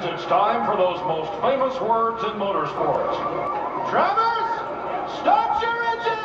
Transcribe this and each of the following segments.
Friends, it's time for those most famous words in motorsports. Drivers, start your engines!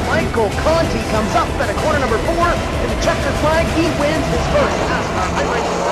Michael Conti comes up at a corner number 4 in the checkered flag. He wins his first NASCAR iRacing.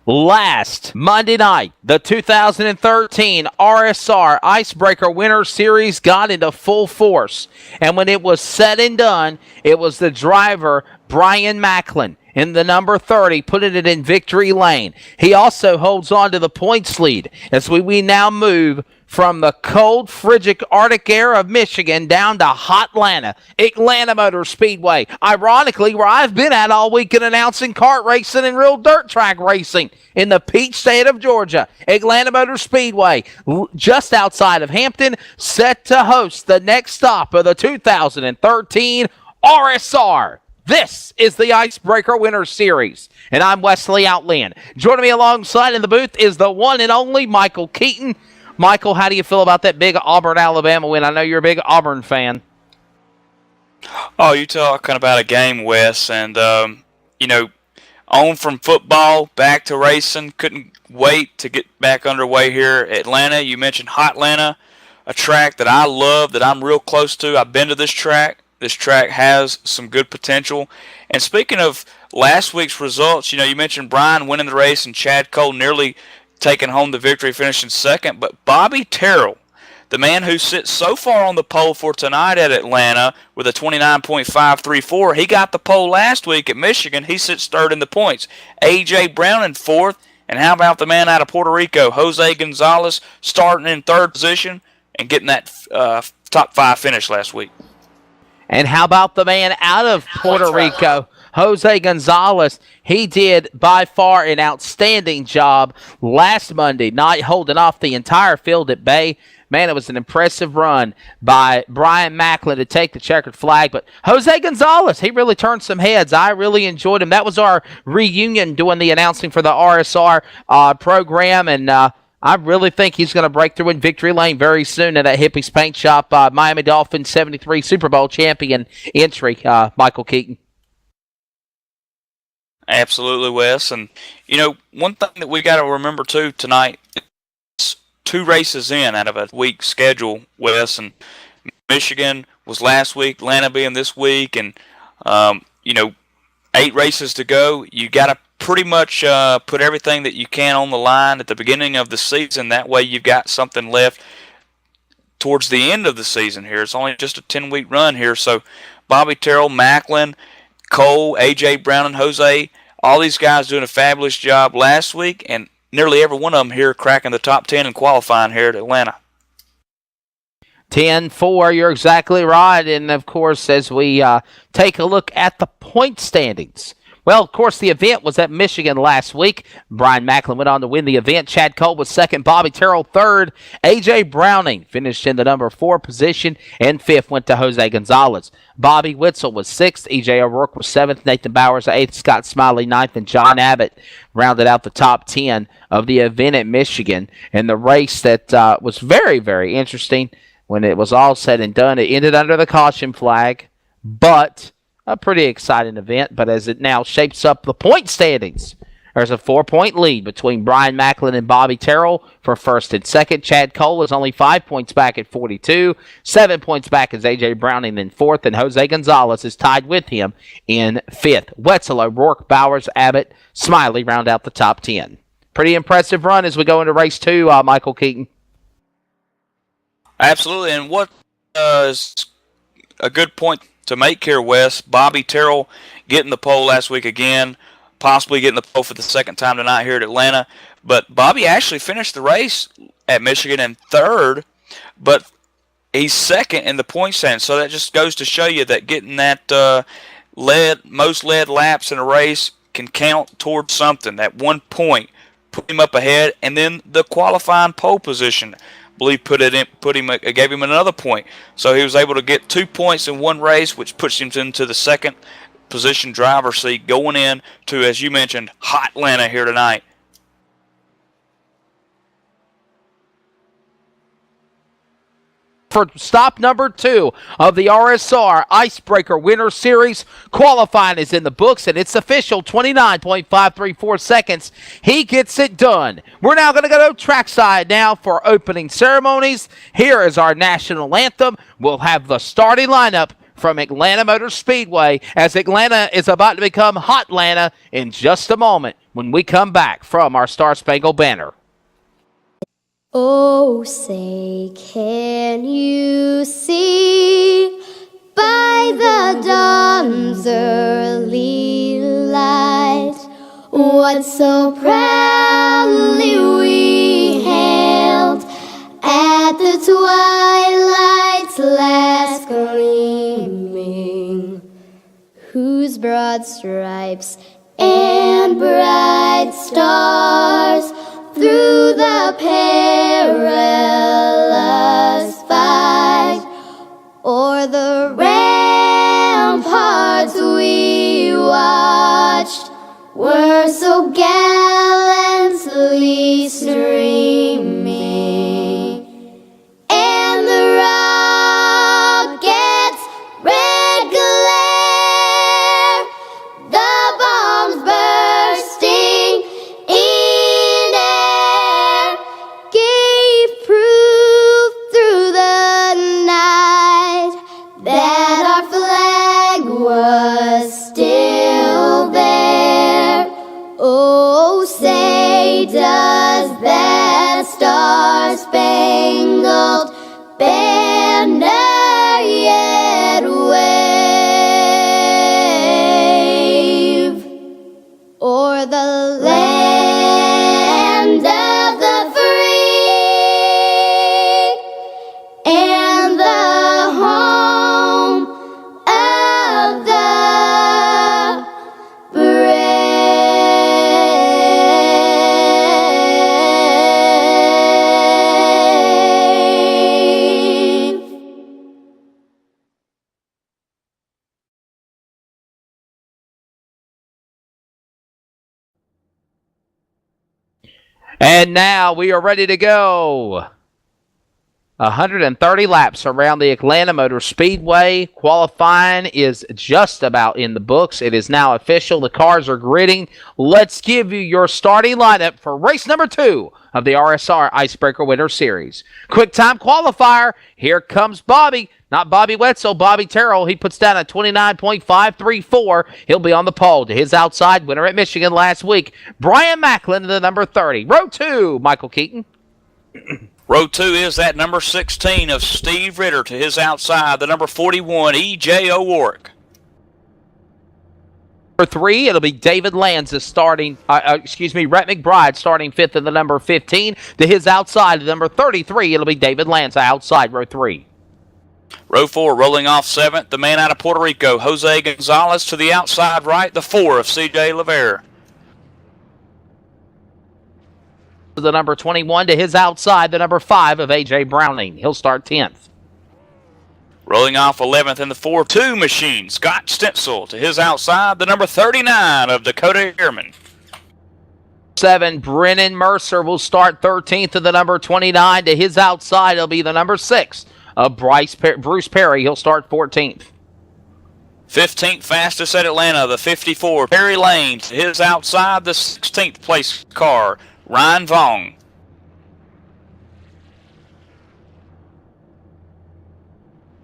Last Monday night, the 2013 RSR IceBreaker Winter Series got into full force. And when it was said and done, it was the driver, Brian Macklin, in the number 30, putting it in victory lane. He also holds on to the points lead as we now move from the cold, frigid Arctic air of Michigan down to hot Atlanta Motor Speedway. Ironically, where I've been at all weekend announcing kart racing and real dirt track racing in the peach state of Georgia. Atlanta Motor Speedway, just outside of Hampton, set to host the next stop of the 2013 RSR. This is the IceBreaker Winter Series, and I'm Wesley Outland. Joining me alongside in the booth is the one and only Michael Keaton. Michael, how do you feel about that big Auburn, Alabama win? I know you're a big Auburn fan. Oh, you talking about a game, Wes, and, on from football, back to racing. Couldn't wait to get back underway here. Atlanta, you mentioned Hotlanta, a track that I love, that I'm real close to. I've been to this track. This track has some good potential. And speaking of last week's results, you mentioned Brian winning the race and Chad Cole nearly taking home the victory, finishing second. But Bobby Terrell, the man who sits so far on the pole for tonight at Atlanta with a 29.534, he got the pole last week at Michigan. He sits third in the points. A.J. Brown in fourth. And how about the man out of Puerto Rico, Jose Gonzalez, starting in third position and getting that top 5 finish last week? And how about the man out of Puerto Rico, Jose Gonzalez? He did by far an outstanding job last Monday night, holding off the entire field at bay. Man, it was an impressive run by Brian Macklin to take the checkered flag. But Jose Gonzalez, he really turned some heads. I really enjoyed him. That was our reunion doing the announcing for the RSR program, and I really think he's going to break through in victory lane very soon at that Hippie's Paint Shop. Miami Dolphins 73 Super Bowl champion entry, Michael Keaton. Absolutely, Wes. And, one thing that we got to remember, too, tonight is 2 races in out of a week schedule, Wes. And Michigan was last week, Atlanta being this week. And, 8 races to go. You got to pretty much put everything that you can on the line at the beginning of the season. That way you've got something left towards the end of the season here. It's only just a 10-week run here. So Bobby Terrell, Macklin, Cole, A.J. Brown, and Jose, all these guys doing a fabulous job last week, and nearly every one of them here cracking the top 10 and qualifying here at Atlanta. 10-4, you're exactly right. And, of course, as we take a look at the point standings, well, of course, the event was at Michigan last week. Brian Macklin went on to win the event. Chad Cole was second. Bobby Terrell third. A.J. Browning finished in the number 4 position. And fifth went to Jose Gonzalez. Bobby Witzel was sixth. E.J. O'Rourke was seventh. Nathan Bowers eighth. Scott Smiley ninth. And John Abbott rounded out the top 10 of the event at Michigan. And the race that was very, very interesting. When it was all said and done, it ended under the caution flag. But a pretty exciting event, but as it now shapes up the point standings, There's a 4-point lead between Brian Macklin and Bobby Terrell for first and second. Chad Cole is only 5 points back at 42. 7 points back is A.J. Browning in fourth, and Jose Gonzalez is tied with him in fifth. Wetzel, O'Rourke, Bowers, Abbott, Smiley round out the top 10. Pretty impressive run as we go into race 2, Michael Keaton. Absolutely, and what is a good point to make here, Wes, Bobby Terrell getting the pole last week again, possibly getting the pole for the second time tonight here at Atlanta. But Bobby actually finished the race at Michigan in third, but he's second in the point stand. So that just goes to show you that getting that most lead laps in a race can count towards something. That 1 point put him up ahead, and then the qualifying pole position, I believe, gave him another point. So he was able to get 2 points in one race, which puts him into the second position driver's seat going in to, as you mentioned, hot Atlanta here tonight. For stop number 2 of the RSR IceBreaker Winter Series. Qualifying is in the books, and it's official, 29.534 seconds. He gets it done. We're now going to go trackside now for opening ceremonies. Here is our national anthem. We'll have the starting lineup from Atlanta Motor Speedway as Atlanta is about to become Hot Atlanta in just a moment when we come back from our Star Spangled Banner. Oh, say, can you see by the dawn's early light what so proudly we hailed at the twilight's last gleaming, whose broad stripes and bright stars through the perilous fight o'er the ramparts we watched were so gallantly streaming, and the rockets' red glare, the bombs bursting in air, gave proof through the night that our flag was still there. Oh, say, does that star-spangled banner yet wave o'er the land of the free and the home of the brave? And now we are ready to go. 130 laps around the Atlanta Motor Speedway. Qualifying is just about in the books. It is now official. The cars are gridding. Let's give you your starting lineup for race number 2 of the RSR IceBreaker Winter Series. Quick time qualifier. Here comes Bobby. Not Bobby Wetzel, Bobby Terrell. He puts down a 29.534. He'll be on the pole. To his outside, winner at Michigan last week, Brian Macklin to the number 30. Row 2, Michael Keaton. Row 2 is that number 16 of Steve Ritter. To his outside, the number 41, E.J. O'Rourke. Number 3, it'll be David Lanza starting, Rhett McBride starting 5th in the number 15. To his outside, the number 33, it'll be David Lanza outside row 3. Row 4, rolling off 7th, the man out of Puerto Rico, Jose Gonzalez. To the outside right, the 4 of C.J. Lavere. The number 21 to his outside, the number 5 of A.J. Browning. He'll start 10th. Rolling off 11th in the 4-2 machine, Scott Stentzel. To his outside, the number 39 of Dakota Airman. 7, Brennan Mercer will start 13th to the number 29. To his outside, it'll be the number 6 of Bruce Perry. He'll start 14th. 15th fastest at Atlanta, the 54, Perry Lane. To his outside, the 16th place car, Ryan Vaughn.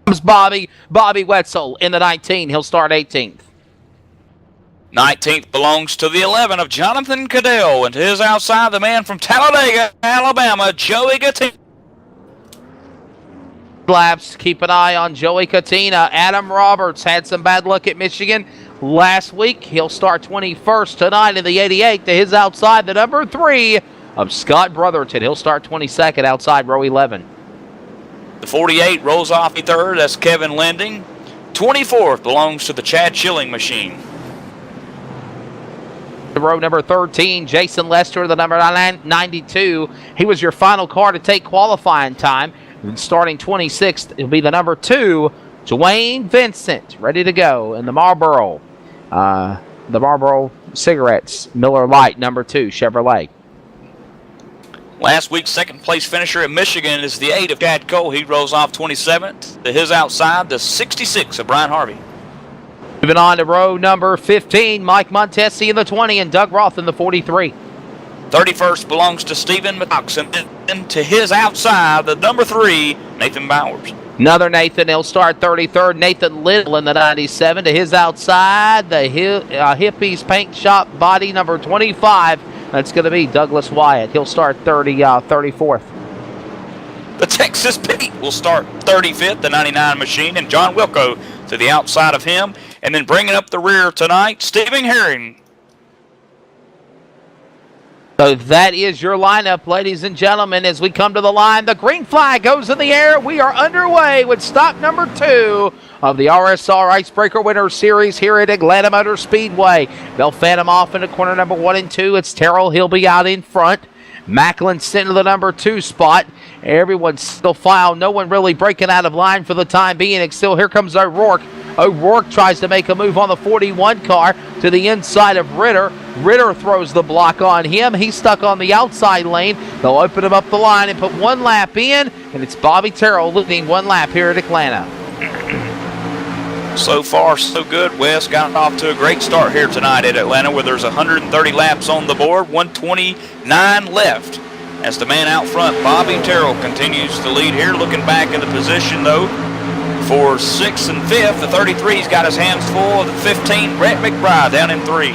Comes Bobby Wetzel in the 19. He'll start 18th. 19th belongs to the 11 of Jonathan Cadell, and to his outside, the man from Talladega, Alabama, Joey Gattina. Laps, keep an eye on Joey Gattina. Adam Roberts had some bad luck at Michigan last week. He'll start 21st tonight in the 88. To his outside, the number 3 of Scott Brotherton. He'll start 22nd outside row 11. The 48 rolls off the 3rd. That's Kevin Lending. 24th belongs to the Chad Schilling machine. Row number 13, Jason Lester, the number 92. He was your final car to take qualifying time. And starting 26th, it'll be the number 2, Dwayne Vincent, ready to go in the Marlboro Cigarettes, Miller Lite, number 2, Chevrolet. Last week's second place finisher at Michigan is the 8 of Chad Cole. He rolls off 27th. To his outside, the 66 of Brian Harvey. Moving on to row number 15, Mike Montesi in the 20 and Doug Roth in the 43. 31st belongs to Stephen McCox, and then to his outside, the number 3, Nathan Bowers. Another Nathan, he'll start 33rd. Nathan Little in the 97. To his outside, the Hippies Paint Shop body number 25. That's going to be Douglas Wyatt. He'll start 34th. The Texas Pete will start 35th, the 99 machine, and John Wilco to the outside of him. And then bringing up the rear tonight, Stephen Herring. So that is your lineup, ladies and gentlemen. As we come to the line, the green flag goes in the air. We are underway with stop number 2 of the RSR Icebreaker Winter Series here at Atlanta Motor Speedway. They'll fan him off into corner number 1 and 2. It's Terrell. He'll be out in front. Macklin sent to the number 2 spot. Everyone's still file. No one really breaking out of line for the time being. And still, here comes O'Rourke. O'Rourke tries to make a move on the 41 car to the inside of Ritter. Ritter throws the block on him. He's stuck on the outside lane. They'll open him up the line and put one lap in. And it's Bobby Terrell leading one lap here at Atlanta. So far, so good. Wes got off to a great start here tonight at Atlanta, where there's 130 laps on the board, 129 left. As the man out front, Bobby Terrell, continues to lead here. Looking back in the position, though, for 6th and 5th. The 33's got his hands full. The 15, Brett McBride, down in 3.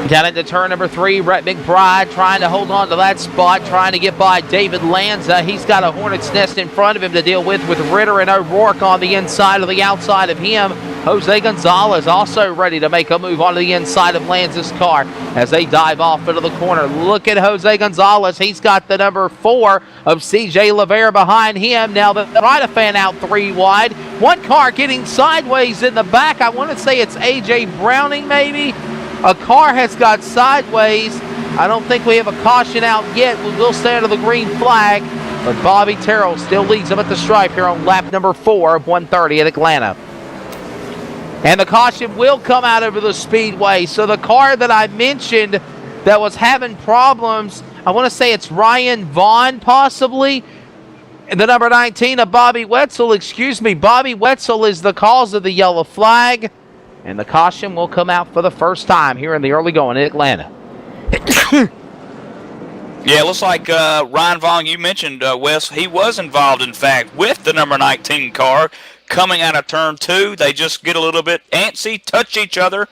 Down into turn number 3, Brett McBride trying to hold on to that spot, trying to get by David Lanza. He's got a hornet's nest in front of him to deal with Ritter and O'Rourke on the inside of the outside of him. Jose Gonzalez also ready to make a move onto the inside of Lanza's car as they dive off into the corner. Look at Jose Gonzalez. He's got the number 4 of CJ Lavere behind him. Now they try to fan out 3 wide. One car getting sideways in the back. I want to say it's AJ Browning maybe. A car has got sideways. I don't think we have a caution out yet. We'll stay under the green flag. But Bobby Terrell still leads them at the stripe here on lap number 4 of 130 at Atlanta. And the caution will come out over the speedway. So the car that I mentioned that was having problems, I want to say it's Ryan Vaughn possibly. And the number 19 of Bobby Wetzel, Bobby Wetzel is the cause of the yellow flag. And the caution will come out for the first time here in the early going in Atlanta. Yeah, it looks like Ryan Vaughn, you mentioned, Wes, he was involved, in fact, with the number 19 car coming out of turn 2. They just get a little bit antsy, touch each other.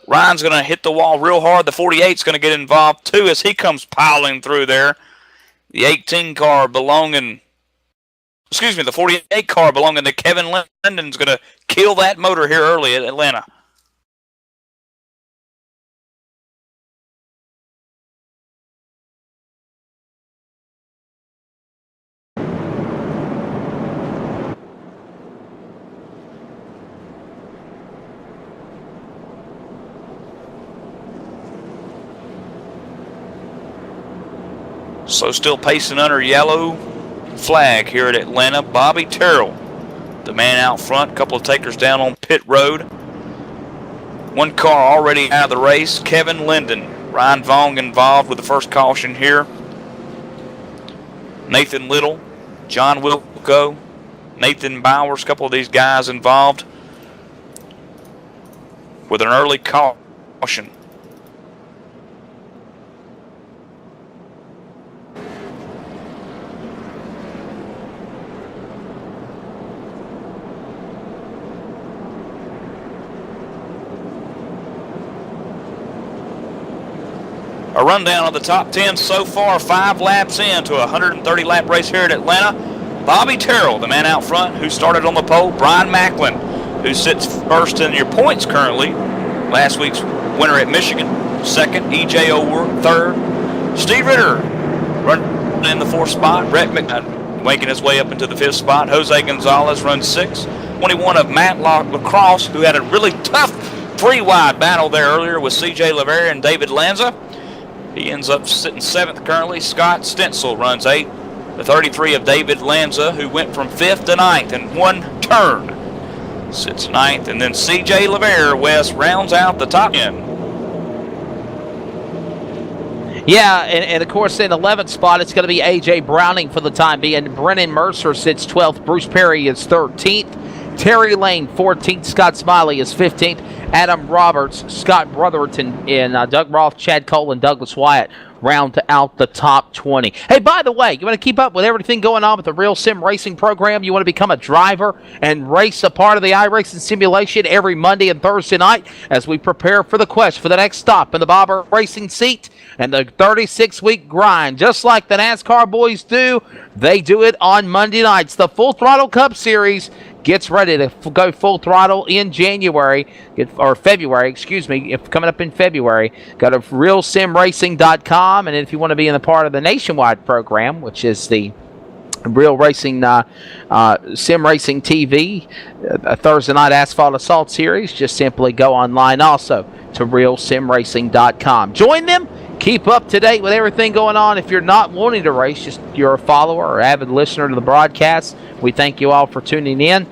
Ryan's going to hit the wall real hard. The 48's going to get involved, too, as he comes piling through there. The 18 car belonging... the 48 car belonging to Kevin Linden's going to kill that motor here early at Atlanta. So still pacing under yellow flag here at Atlanta, Bobby Terrell, the man out front. A couple of takers down on pit road. One car already out of the race, Kevin Linden. Ryan Vaughn involved with the first caution here. Nathan Little, John Wilco, Nathan Bowers, a couple of these guys involved. with an early caution. A rundown of the top 10 so far, 5 laps into a 130-lap race here at Atlanta. Bobby Terrell, the man out front who started on the pole. Brian Macklin, who sits first in your points currently. Last week's winner at Michigan. Second, E.J. O'Rourke, third. Steve Ritter running in the 4th spot. Brett McNutt making his way up into the 5th spot. Jose Gonzalez runs 6th. 21 of Matlock Lacrosse, who had a really tough 3-wide battle there earlier with C.J. LaVere and David Lanza. He ends up sitting 7th currently. Scott Stencil runs 8th. The 33 of David Lanza, who went from 5th to 9th in one turn, sits 9th. And then C.J. LaVere, West, rounds out the top 10. Yeah, and of course in 11th spot it's going to be A.J. Browning for the time being. Brennan Mercer sits 12th. Bruce Perry is 13th. Terry Lane 14th. Scott Smiley is 15th. Adam Roberts, Scott Brotherton, and Doug Roth, Chad Cole, and Douglas Wyatt round out the top 20. Hey, by the way, you want to keep up with everything going on with the Real Sim Racing program? You want to become a driver and race a part of the iRacing simulation every Monday and Thursday night as we prepare for the quest for the next stop in the Bobber Racing seat and the 36-week grind. Just like the NASCAR boys do, they do it on Monday nights. The Full Throttle Cup Series gets ready to go full throttle in January, or February, excuse me, coming up in February. Go to realsimracing.com, and if you want to be in the part of the nationwide program, which is the Real Racing Sim Racing TV, a Thursday night Asphalt Assault Series, just simply go online also to realsimracing.com. Join them. Keep up to date with everything going on. If you're not wanting to race, just you're a follower or avid listener to the broadcast, we thank you all for tuning in.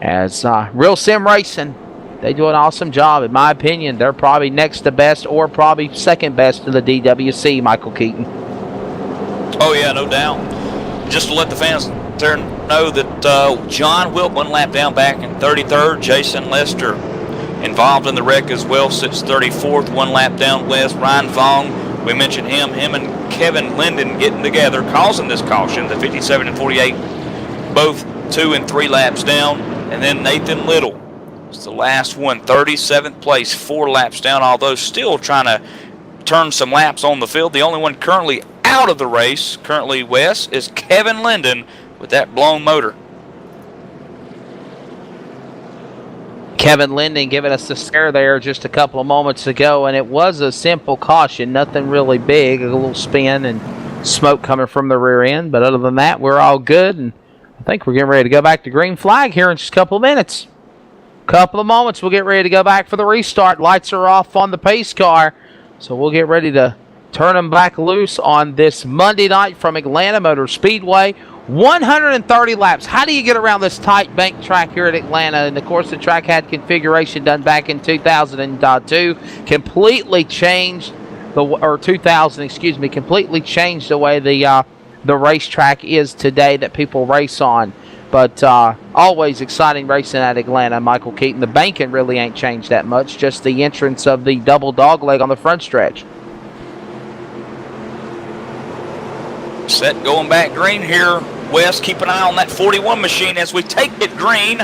As Real Sim Racing, they do an awesome job. In my opinion, they're probably next to best or probably second best in the DWC, Michael Keaton. Oh, yeah, no doubt. Just to let the fans there know that John Wilt, 1 lap down back in 33rd. Jason Lester involved in the wreck as well, sits 34th, 1 lap down west. Ryan Vaughn, we mentioned him and Kevin Linden getting together, causing this caution. The 57 and 48, both 2 and 3 laps down. And then Nathan Little was the last one, 37th place, 4 laps down, although still trying to turn some laps on the field. The only one currently out of the race, currently West, is Kevin Linden with that blown motor. Kevin Linden giving us the scare there just a couple of moments ago, and it was a simple caution, nothing really big, a little spin and smoke coming from the rear end. But other than that, we're all good, and I think we're getting ready to go back to green flag here in just a couple of minutes. Couple of moments, we'll get ready to go back for the restart. Lights are off on the pace car, so we'll get ready to turn them back loose on this Monday night from Atlanta Motor Speedway. 130 laps. How do you get around this tight bank track here at Atlanta? And of course, the track had configuration done back in 2002. Completely changed completely changed the way the racetrack is today that people race on. But always exciting racing at Atlanta, Michael Keaton. The banking really ain't changed that much, just the entrance of the double dog leg on the front stretch. Set going back green here. West, keep an eye on that 41 machine as we take it green.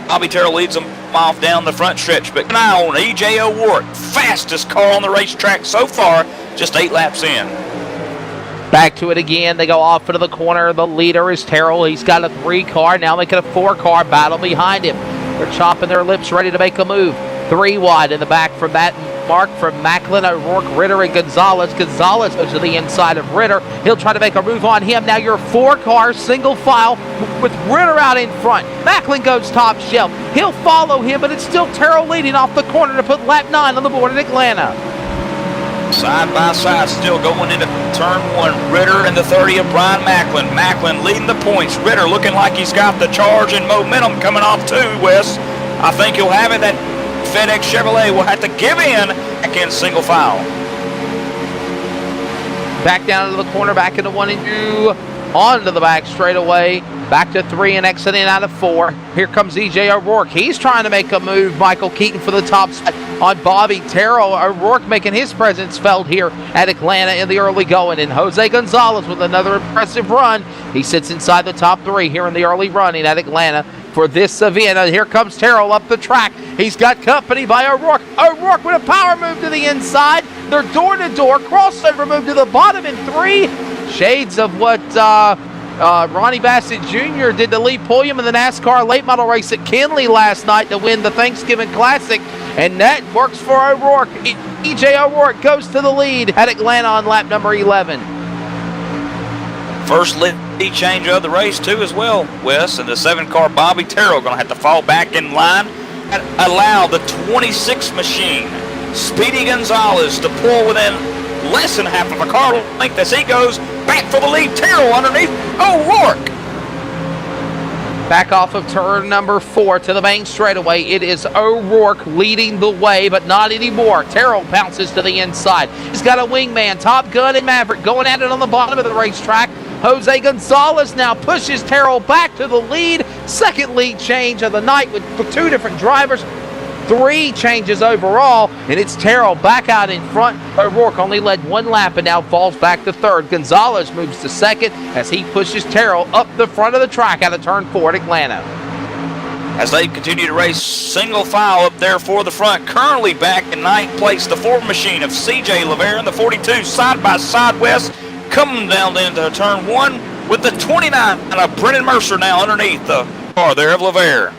Bobby Terrell leads them off down the front stretch, but an eye on E.J. O'Rourke, fastest car on the racetrack so far, just 8 laps in. Back to it again. They go off into the corner. The leader is Terrell. He's got a 3-car. Now making a 4-car battle behind him. They're chopping their lips, ready to make a move. 3 wide in the back from that mark from Macklin, O'Rourke, Ritter, and Gonzalez. Gonzalez goes to the inside of Ritter. He'll try to make a move on him. Now you're 4-car, single file with Ritter out in front. Macklin goes top shelf. He'll follow him, but it's still Terrell leading off the corner to put lap 9 on the board in Atlanta. Side by side, still going into turn 1. Ritter and the 30 of Brian Macklin. Macklin leading the points. Ritter looking like he's got the charge and momentum coming off too, Wes. I think he'll have it. That FedEx Chevrolet will have to give in back in single file. Back down into the corner, back into 1 and 2. onto the back straightaway. Back to 3 and exiting out of 4. Here comes E.J. O'Rourke. He's trying to make a move, Michael Keaton, for the top spot on Bobby Terrell. O'Rourke making his presence felt here at Atlanta in the early going. And Jose Gonzalez with another impressive run. He sits inside the top 3 here in the early running at Atlanta for this event. And here comes Terrell up the track. He's got company by O'Rourke. O'Rourke with a power move to the inside. They're door-to-door. Crossover move to the bottom in 3. Shades of what Ronnie Bassett Jr. did to Lee Pulliam in the NASCAR late model race at Kinley last night to win the Thanksgiving Classic. And that works for O'Rourke. E.J. O'Rourke goes to the lead at Atlanta on lap number 11. First lead change of the race, too, as well, Wes. And the 7-car Bobby Terrell going to have to fall back in line and allow the 26 machine, Speedy Gonzalez, to pull within less than half of a car length as he goes back for the lead. Terrell underneath O'Rourke. Back off of turn number 4 to the main straightaway. It is O'Rourke leading the way, but not anymore. Terrell bounces to the inside. He's got a wingman, Top Gun and Maverick going at it on the bottom of the racetrack. Jose Gonzalez now pushes Terrell back to the lead. Second lead change of the night with 2 different drivers. 3 changes overall, and it's Terrell back out in front. O'Rourke only led 1 lap and now falls back to 3rd. Gonzalez moves to 2nd as he pushes Terrell up the front of the track out of turn 4 at Atlanta. As they continue to race single file up there for the front, currently back in 9th place, the Ford machine of C.J. LeVere and the 42 side by side, West, coming down into turn 1 with the 29 and Brennan Mercer now underneath the car there of LeVere.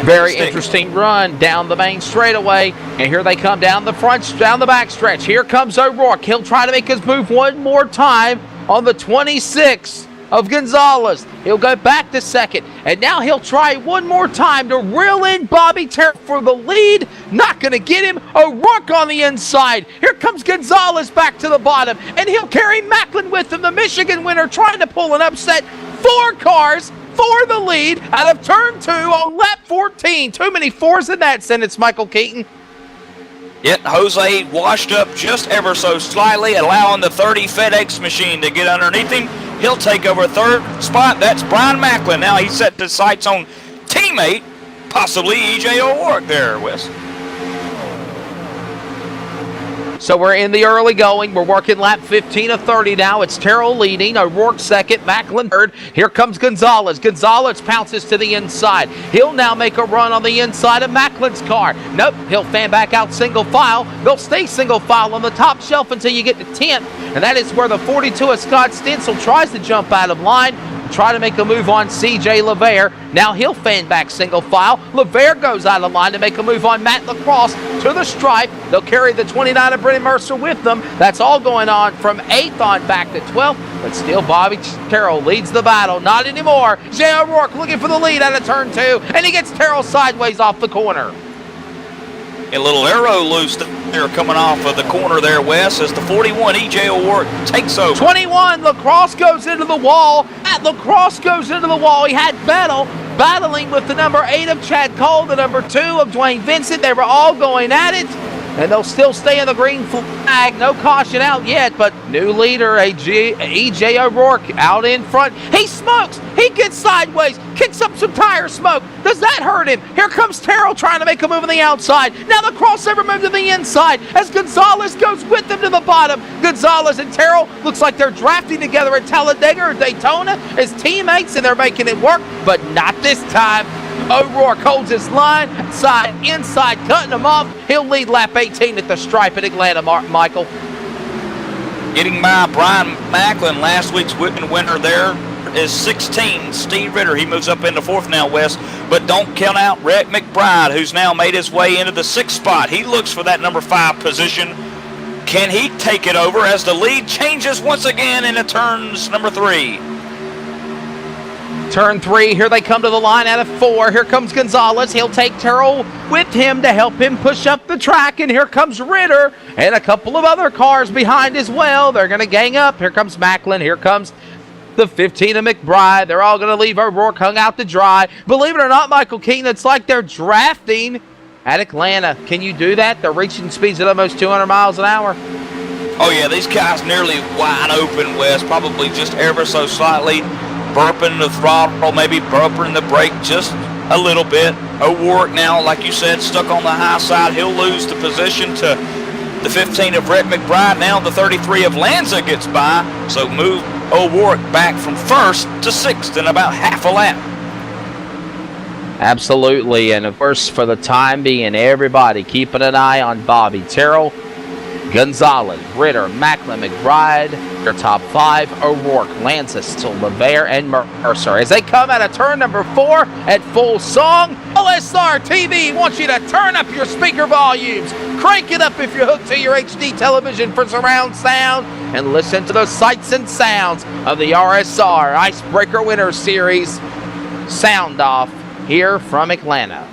Very interesting run down the main straightaway, and here they come down the back stretch. Here comes O'Rourke. He'll try to make his move one more time on the 26 of Gonzalez. He'll go back to 2nd, and now he'll try one more time to reel in Bobby Terrell for the lead. Not going to get him. O'Rourke on the inside. Here comes Gonzalez back to the bottom, and he'll carry Macklin with him, the Michigan winner, trying to pull an upset. 4 cars for the lead out of turn 2 on lap 14. Too many 4s in that sentence, Michael Keaton. Yet Jose washed up just ever so slightly, allowing the 30 FedEx machine to get underneath him. He'll take over 3rd spot. That's Brian Macklin. Now he's set his sights on teammate, possibly E.J. O'Rourke there, Wes. So we're in the early going. We're working lap 15 of 30 now. It's Terrell leading, O'Rourke 2nd, Macklin 3rd. Here comes Gonzalez. Gonzalez pounces to the inside. He'll now make a run on the inside of Macklin's car. Nope, he'll fan back out single file. They'll stay single file on the top shelf until you get to 10th, and that is where the 42 of Scott Stencil tries to jump out of line. Try to make a move on C.J. LeVere. Now he'll fan back single file. LeVere goes out of line to make a move on Matt Lacrosse to the stripe. They'll carry the 29 of Brennan Mercer with them. That's all going on from 8th on back to 12th. But still Bobby Terrell leads the battle. Not anymore. J. O'Rourke looking for the lead out of turn 2. And he gets Terrell sideways off the corner. A little arrow loose there coming off of the corner there, Wes, as the 41 E.J. O'Rourke takes over. 21, Lacrosse goes into the wall. Lacrosse goes into the wall. He had battling with the number 8 of Chad Cole, the number 2 of Dwayne Vincent. They were all going at it, and they'll still stay in the green flag. No caution out yet, but new leader, E.J. O'Rourke, out in front. He smokes. He gets sideways, kicks up some tire smoke. Does that hurt him? Here comes Terrell trying to make a move on the outside. Now the crossover move to the inside as Gonzalez goes with them to the bottom. Gonzalez and Terrell looks like they're drafting together at Talladega or Daytona as teammates, and they're making it work, but not this time. O'Rourke holds his line, inside, cutting him off. He'll lead lap 18 at the stripe at Atlanta, Michael. Getting by Brian Macklin, last week's Whitman winner there, is 16, Steve Ritter. He moves up into 4th now, West. But don't count out Rhett McBride, who's now made his way into the 6th spot. He looks for that number 5 position. Can he take it over as the lead changes once again into turns number 3? Turn 3, here they come to the line out of 4. Here comes Gonzalez. He'll take Terrell with him to help him push up the track. And here comes Ritter and a couple of other cars behind as well. They're going to gang up. Here comes Macklin. Here comes the 15 of McBride. They're all going to leave O'Rourke hung out to dry. Believe it or not, Michael Keaton, it's like they're drafting at Atlanta. Can you do that? They're reaching speeds at almost 200 miles an hour. Oh, yeah, these guys nearly wide open, Wes, probably just ever so slightly. Burping the throttle, maybe burping the brake just a little bit. O'Warwick now, like you said, stuck on the high side. He'll lose the position to the 15 of Rhett McBride. Now the 33 of Lanza gets by. So move O'Warwick back from first to sixth in about half a lap. Absolutely, and of course, for the time being, everybody keeping an eye on Bobby Terrell, Gonzalez, Ritter, Macklin, McBride, their top 5, O'Rourke, Lanza, still LeVere, and Mercer. As they come out of turn number 4 at full song, LSRTV wants you to turn up your speaker volumes, crank it up if you're hooked to your HD television for surround sound, and listen to the sights and sounds of the RSR IceBreaker Winter Series sound off here from Atlanta.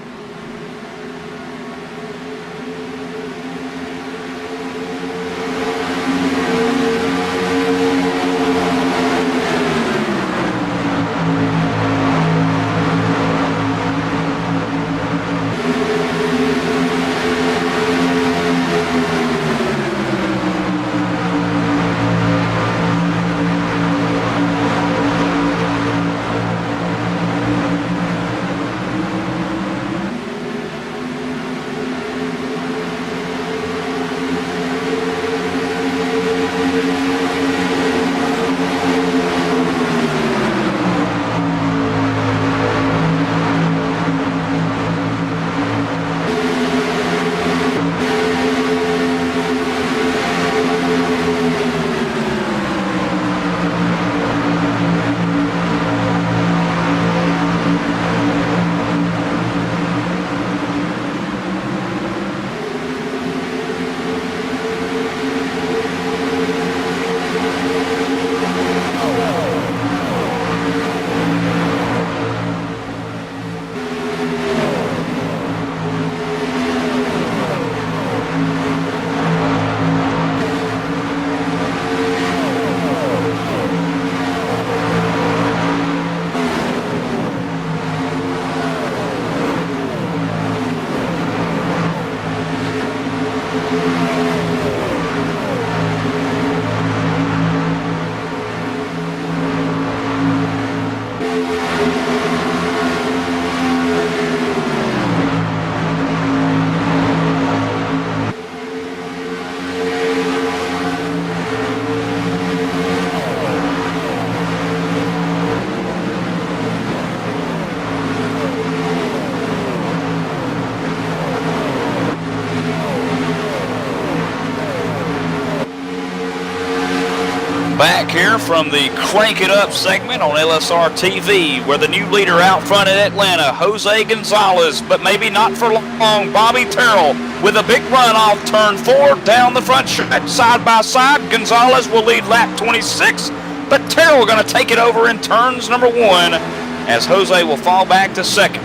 Back here from the Crank It Up segment on LSR TV, where the new leader out front at Atlanta, Jose Gonzalez, but maybe not for long. Bobby Terrell with a big run off turn 4 down the front stretch, side by side. Gonzalez will lead lap 26, but Terrell going to take it over in turns number 1 as Jose will fall back to second.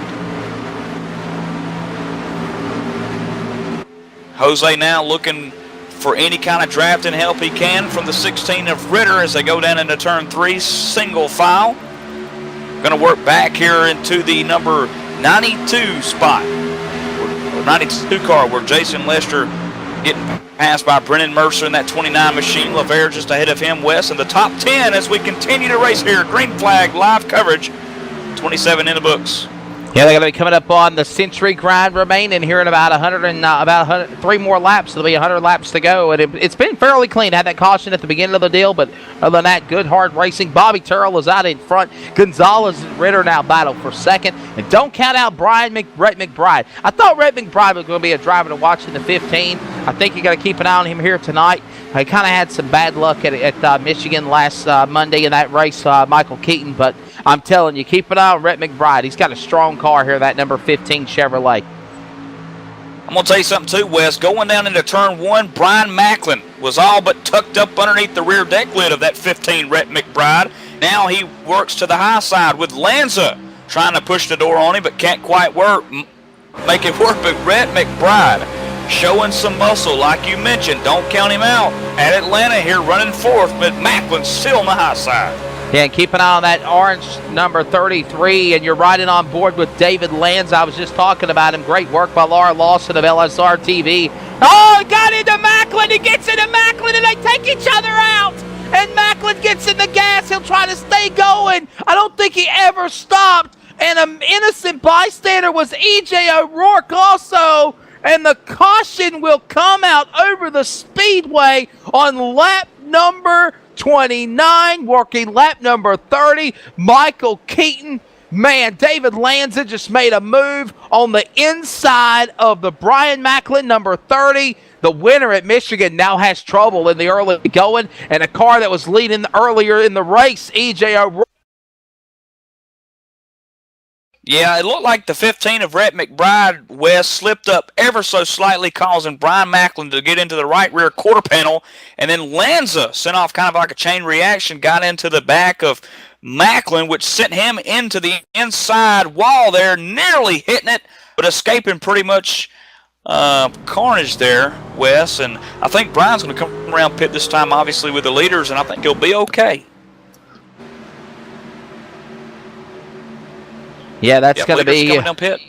Jose now looking for any kind of drafting help he can from the 16 of Ritter as they go down into turn 3, single file. Going to work back here into the number 92 spot, or 92 car, where Jason Lester getting passed by Brennan Mercer in that 29 machine. LeVere just ahead of him, Wes, in the top 10 as we continue to race here. Green flag, live coverage, 27 in the books. Yeah, they're going to be coming up on the century grind remaining here in about 3 more laps. There'll be 100 laps to go, and it's been fairly clean. Had that caution at the beginning of the deal, but other than that, good hard racing. Bobby Terrell is out in front. Gonzalez and Ritter now battle for second, and don't count out Rhett McBride. I thought Rhett McBride was going to be a driver to watch in the 15. I think you got to keep an eye on him here tonight. He kind of had some bad luck at Michigan last Monday in that race, Michael Keaton, but I'm telling you, keep an eye on Rhett McBride. He's got a strong car here, that number 15 Chevrolet. I'm going to tell you something too, Wes. Going down into turn 1, Brian Macklin was all but tucked up underneath the rear deck lid of that 15 Rhett McBride. Now he works to the high side with Lanza trying to push the door on him, but can't quite make it work. But Rhett McBride showing some muscle, like you mentioned. Don't count him out at Atlanta here, running fourth, but Macklin's still on the high side. Yeah, and keep an eye on that orange number 33, and you're riding on board with David Lanza. I was just talking about him. Great work by Laura Lawson of LSR TV. Oh, got into Macklin! Macklin. He gets into Macklin, and they take each other out. And Macklin gets in the gas. He'll try to stay going. I don't think he ever stopped. And an innocent bystander was E.J. O'Rourke also. And the caution will come out over the Speedway on lap number 29, working lap number 30. Michael Keaton. Man, David Lanza just made a move on the inside of the Brian Macklin, number 30. The winner at Michigan now has trouble in the early going, and a car that was leading earlier in the race, E.J. O'Rourke. Yeah, it looked like the 15 of Rhett McBride, West, slipped up ever so slightly, causing Brian Macklin to get into the right rear quarter panel, and then Lanza sent off kind of like a chain reaction, got into the back of Macklin, which sent him into the inside wall there, nearly hitting it, but escaping pretty much carnage there, Wes. And I think Brian's going to come around pit this time, obviously, with the leaders, and I think he'll be okay. Yeah, that's going to be. Coming down pit.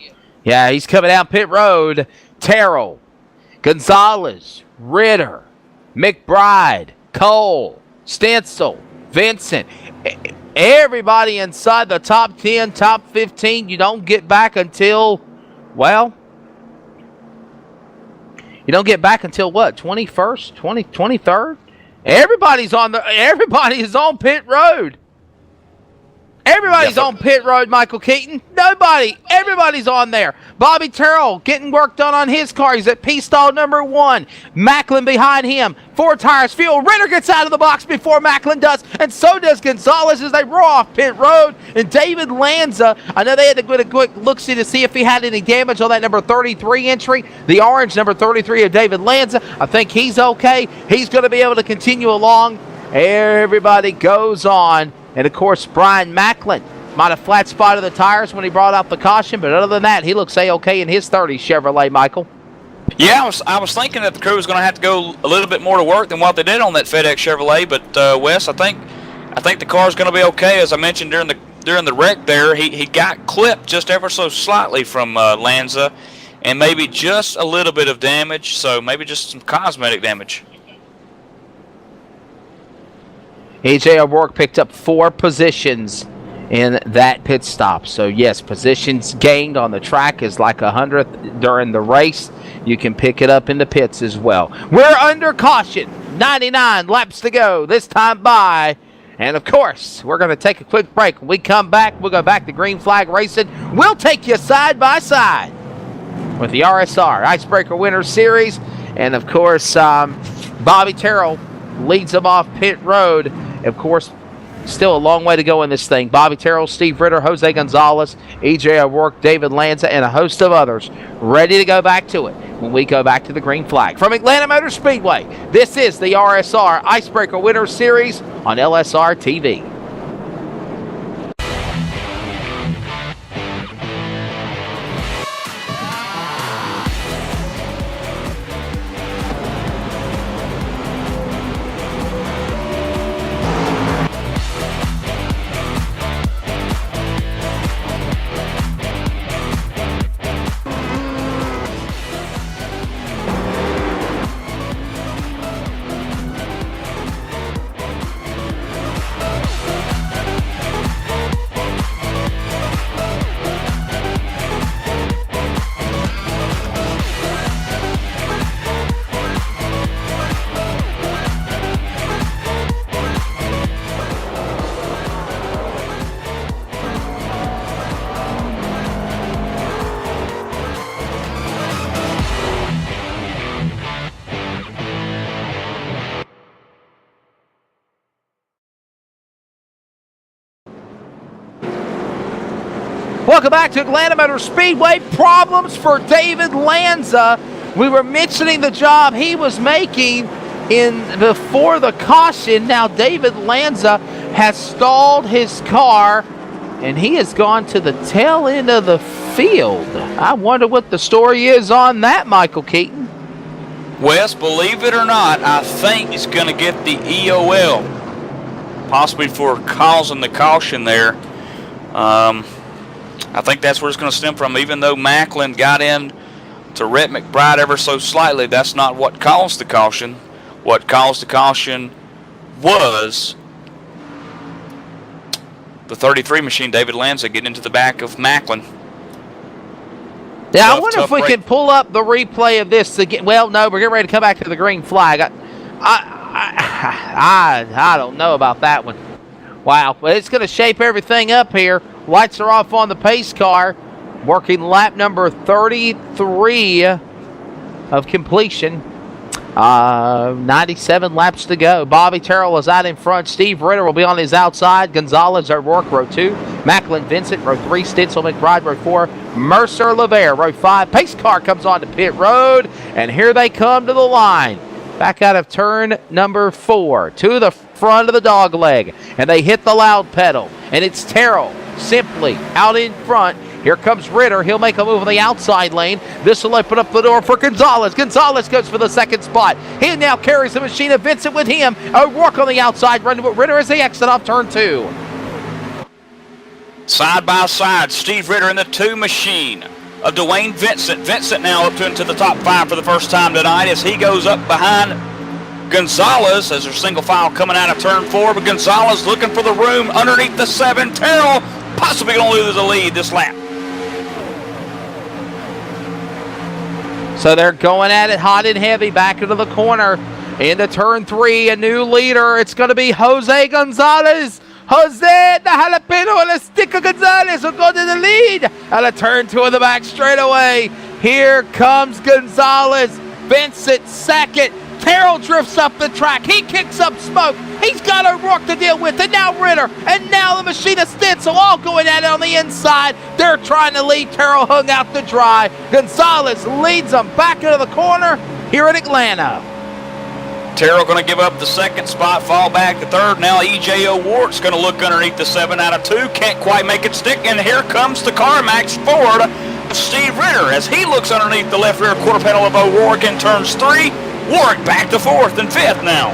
Yeah, he's coming down pit road. Terrell, Gonzalez, Ritter, McBride, Cole, Stencil, Vincent. Everybody inside the top 10, top 15. You don't get back until, well, you don't get back until what? 21st, 23rd? Everybody is on pit road. Everybody's on pit road, Michael Keaton. Nobody. Everybody's on there. Bobby Terrell getting work done on his car. He's at P-stall number 1. Macklin behind him. 4 tires fuel. Ritter gets out of the box before Macklin does, and so does Gonzalez as they roar off pit road. And David Lanza, I know they had to get a quick look-see to see if he had any damage on that number 33 entry. The orange number 33 of David Lanza. I think he's okay. He's going to be able to continue along. Everybody goes on. And, of course, Brian Macklin might have flat spotted the tires when he brought out the caution, but other than that, he looks A-okay in his 30 Chevrolet, Michael. Yeah, I was thinking that the crew was going to have to go a little bit more to work than what they did on that FedEx Chevrolet, but, Wes, I think the car's going to be okay. As I mentioned during the wreck there, he got clipped just ever so slightly from Lanza, and maybe just a little bit of damage, so maybe just some cosmetic damage. E.J. O'Rourke picked up 4 positions in that pit stop. So, yes, positions gained on the track is like 100th during the race. You can pick it up in the pits as well. We're under caution. 99 laps to go this time by. And, of course, we're going to take a quick break. When we come back, we'll go back to Green Flag Racing. We'll take you side by side with the RSR IceBreaker Winter Series. And, of course, Bobby Terrell leads them off pit road. Of course, still a long way to go in this thing. Bobby Terrell, Steve Ritter, Jose Gonzalez, E.J. O'Rourke, David Lanza, and a host of others ready to go back to it when we go back to the green flag. From Atlanta Motor Speedway, this is the RSR IceBreaker Winter Series on LSRTV. Welcome back to Atlanta Motor Speedway. Problems for David Lanza. We were mentioning the job he was making before the caution. Now David Lanza has stalled his car, and he has gone to the tail end of the field. I wonder what the story is on that, Michael Keaton. Wes, believe it or not, I think he's going to get the EOL, possibly for causing the caution there. I think that's where it's going to stem from. Even though Macklin got in to Rhett McBride ever so slightly. That's not what caused the caution. What caused the caution was the 33 machine, David Lanza, getting into the back of Macklin. Yeah, I wonder if we can pull up the replay of this to get. Well, no, we're getting ready to come back to the green flag. I don't know about that one. Wow, well, it's going to shape everything up here. Lights are off on the pace car. Working lap number 33 of completion. 97 laps to go. Bobby Terrell is out in front. Steve Ritter will be on his outside. Gonzalez, O'Rourke, row 2. Macklin, Vincent, row 3. Stitzel, McBride, row 4. Mercer, LeVere, row 5. Pace car comes on to pit road, and here they come to the line. Back out of turn number 4 to the front of the dog leg, and they hit the loud pedal, and it's Terrell simply out in front. Here comes Ritter. He'll make a move on the outside lane. This will open up the door for Gonzalez. Gonzalez goes for the second spot. He now carries the machine of Vincent with him. O'Rourke on the outside, running with Ritter as they exit off turn 2. Side by side, Steve Ritter in the 2 machine of Dwayne Vincent. Vincent now up into the top 5 for the first time tonight as he goes up behind Gonzalez as their single file coming out of turn 4. But Gonzalez looking for the room underneath the 7. Terrell possibly going to lose the lead this lap. So they're going at it hot and heavy back into the corner. Into turn 3, a new leader. It's going to be Jose Gonzalez. Jose, the jalapeno and the stick of Gonzalez will go to the lead. Out of turn 2 of the back straightaway. Here comes Gonzalez. Vincent second. Terrell drifts up the track. He kicks up smoke. He's got O'Rourke to deal with. And now Ritter. And now the machine of Stitzel all going at it on the inside. They're trying to lead. Terrell hung out to dry. Gonzalez leads them back into the corner here at Atlanta. Terrell going to give up the second spot, fall back to third. Now E.J. O'Rourke's going to look underneath the 7 out of 2. Can't quite make it stick. And here comes the CarMax Ford, Steve Ritter, as he looks underneath the left rear quarter panel of O'Rourke in turns 3. Warwick back to 4th and 5th now.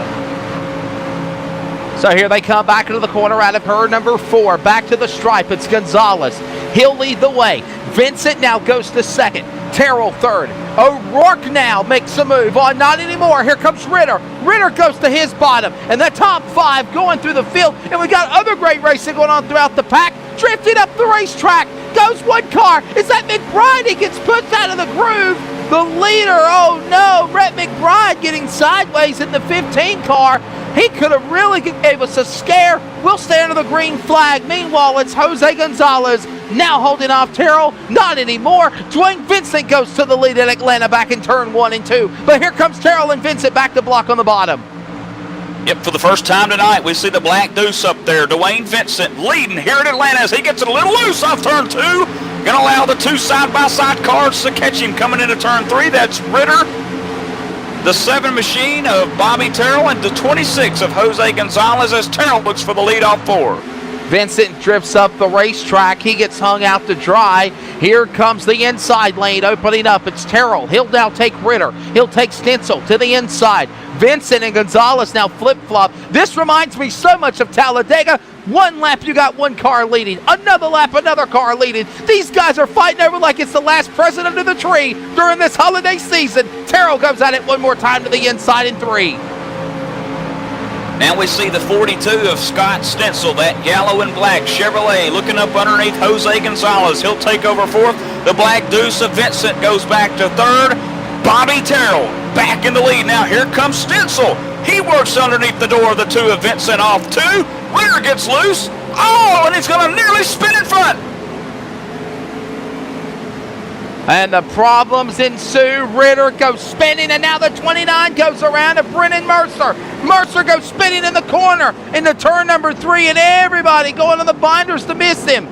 So here they come back into the corner out of turn number 4. Back to the stripe. It's Gonzalez. He'll lead the way. Vincent now goes to second. Terrell third. O'Rourke now makes a move on. Not anymore. Here comes Ritter. Ritter goes to his bottom. And the top 5 going through the field. And we got other great racing going on throughout the pack. Drifting up the racetrack. Goes one car. Is that McBride? He gets pushed out of the groove. The leader, oh no, Rhett McBride getting sideways in the 15 car. He could have really gave us a scare. We'll stay under the green flag. Meanwhile, it's Jose Gonzalez now holding off Terrell. Not anymore. Dwayne Vincent goes to the lead at Atlanta back in turn 1 and 2. But here comes Terrell and Vincent back to block on the bottom. Yep, for the first time tonight, we see the black deuce up there. Dwayne Vincent leading here in Atlanta as he gets it a little loose off turn 2. Going to allow the 2 side-by-side cars to catch him coming into turn 3. That's Ritter, the 7 machine of Bobby Terrell, and the 26 of Jose Gonzalez as Terrell looks for the lead off 4. Vincent drifts up the racetrack. He gets hung out to dry. Here comes the inside lane opening up. It's Terrell. He'll now take Ritter. He'll take Stitzel to the inside. Vincent and Gonzalez now flip-flop. This reminds me so much of Talladega. One lap, you got one car leading. Another lap, another car leading. These guys are fighting over like it's the last present under the tree during this holiday season. Terrell goes at it one more time to the inside in 3. Now we see the 42 of Scott Stitzel, that yellow and black Chevrolet, looking up underneath Jose Gonzalez. He'll take over 4th. The black deuce of Vincent goes back to 3rd. Bobby Terrell back in the lead. Now here comes Stitzel. He works underneath the door of the 2 of Vincent off 2. Ritter gets loose. Oh, and he's going to nearly spin in front. And the problems ensue. Ritter goes spinning, and now the 29 goes around to Brennan Mercer. Mercer goes spinning in the corner into turn number 3, and everybody going on the binders to miss him.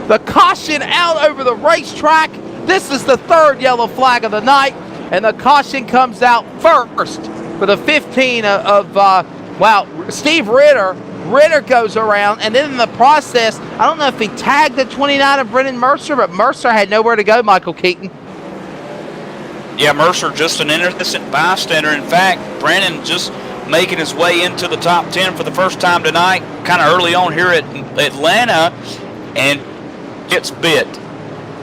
The caution out over the racetrack. This is the 3rd yellow flag of the night, and the caution comes out first for the 15 of Steve Ritter. Ritter goes around, and then in the process, I don't know if he tagged the 29 of Brennan Mercer, but Mercer had nowhere to go, Michael Keaton. Yeah, Mercer just an innocent bystander. In fact, Brennan just making his way into the top 10 for the first time tonight, kind of early on here at Atlanta, and gets bit.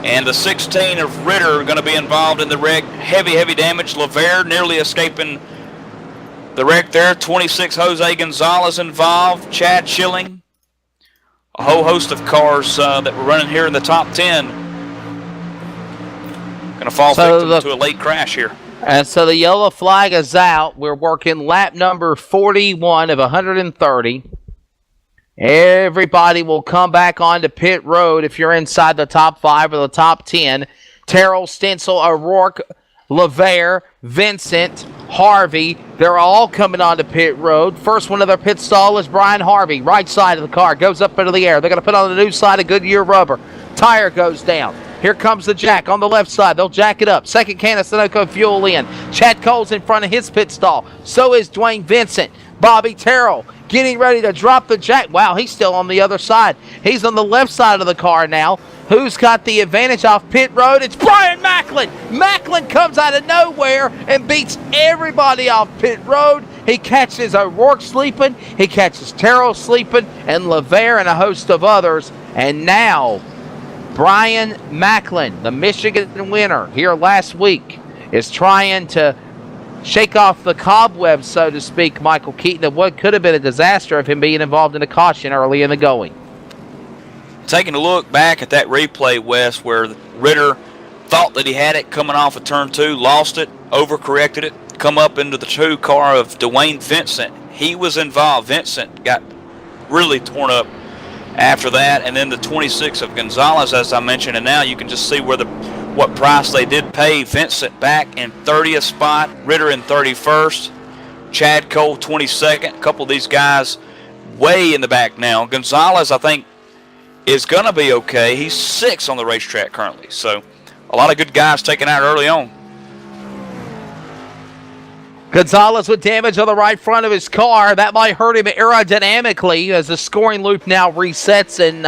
And the 16 of Ritter going to be involved in the wreck. Heavy damage. LeVere nearly escaping the wreck there. 26 Jose Gonzalez involved. Chad Schilling. A whole host of cars that were running here in the top 10. Going to fall victim to a late crash here. And so the yellow flag is out. We're working lap number 41 of 130. Everybody will come back onto pit road if you're inside the top 5 or the top 10. Terrell, Stencil, O'Rourke, LeVere, Vincent, Harvey. They're all coming onto pit road. First one of their pit stall is Brian Harvey. Right side of the car. Goes up into the air. They're going to put on the new side of Goodyear rubber. Tire goes down. Here comes the jack on the left side. They'll jack it up. Second can of Sunoco fuel in. Chad Cole's in front of his pit stall. So is Dwayne Vincent. Bobby Terrell getting ready to drop the jack. Wow, he's still on the other side. He's on the left side of the car now. Who's got the advantage off pit road? It's Brian Macklin. Macklin comes out of nowhere and beats everybody off pit road. He catches O'Rourke sleeping. He catches Terrell sleeping and LeVere and a host of others. And now Brian Macklin, the Michigan winner here last week, is trying to shake off the cobwebs, so to speak, Michael Keaton, of what could have been a disaster of him being involved in a caution early in the going. Taking a look back at that replay, Wes, where Ritter thought that he had it coming off of turn 2, lost it, overcorrected it, come up into the 2 car of Dwayne Vincent. He was involved. Vincent got really torn up after that, and then the 26 of Gonzalez, as I mentioned, and now you can just see what price they did pay. Vincent back in 30th spot, Ritter in 31st, Chad Cole 22nd. A couple of these guys way in the back now. Gonzalez, I think, is going to be okay. He's 6th on the racetrack currently, so a lot of good guys taken out early on. Gonzalez with damage on the right front of his car. That might hurt him aerodynamically as the scoring loop now resets and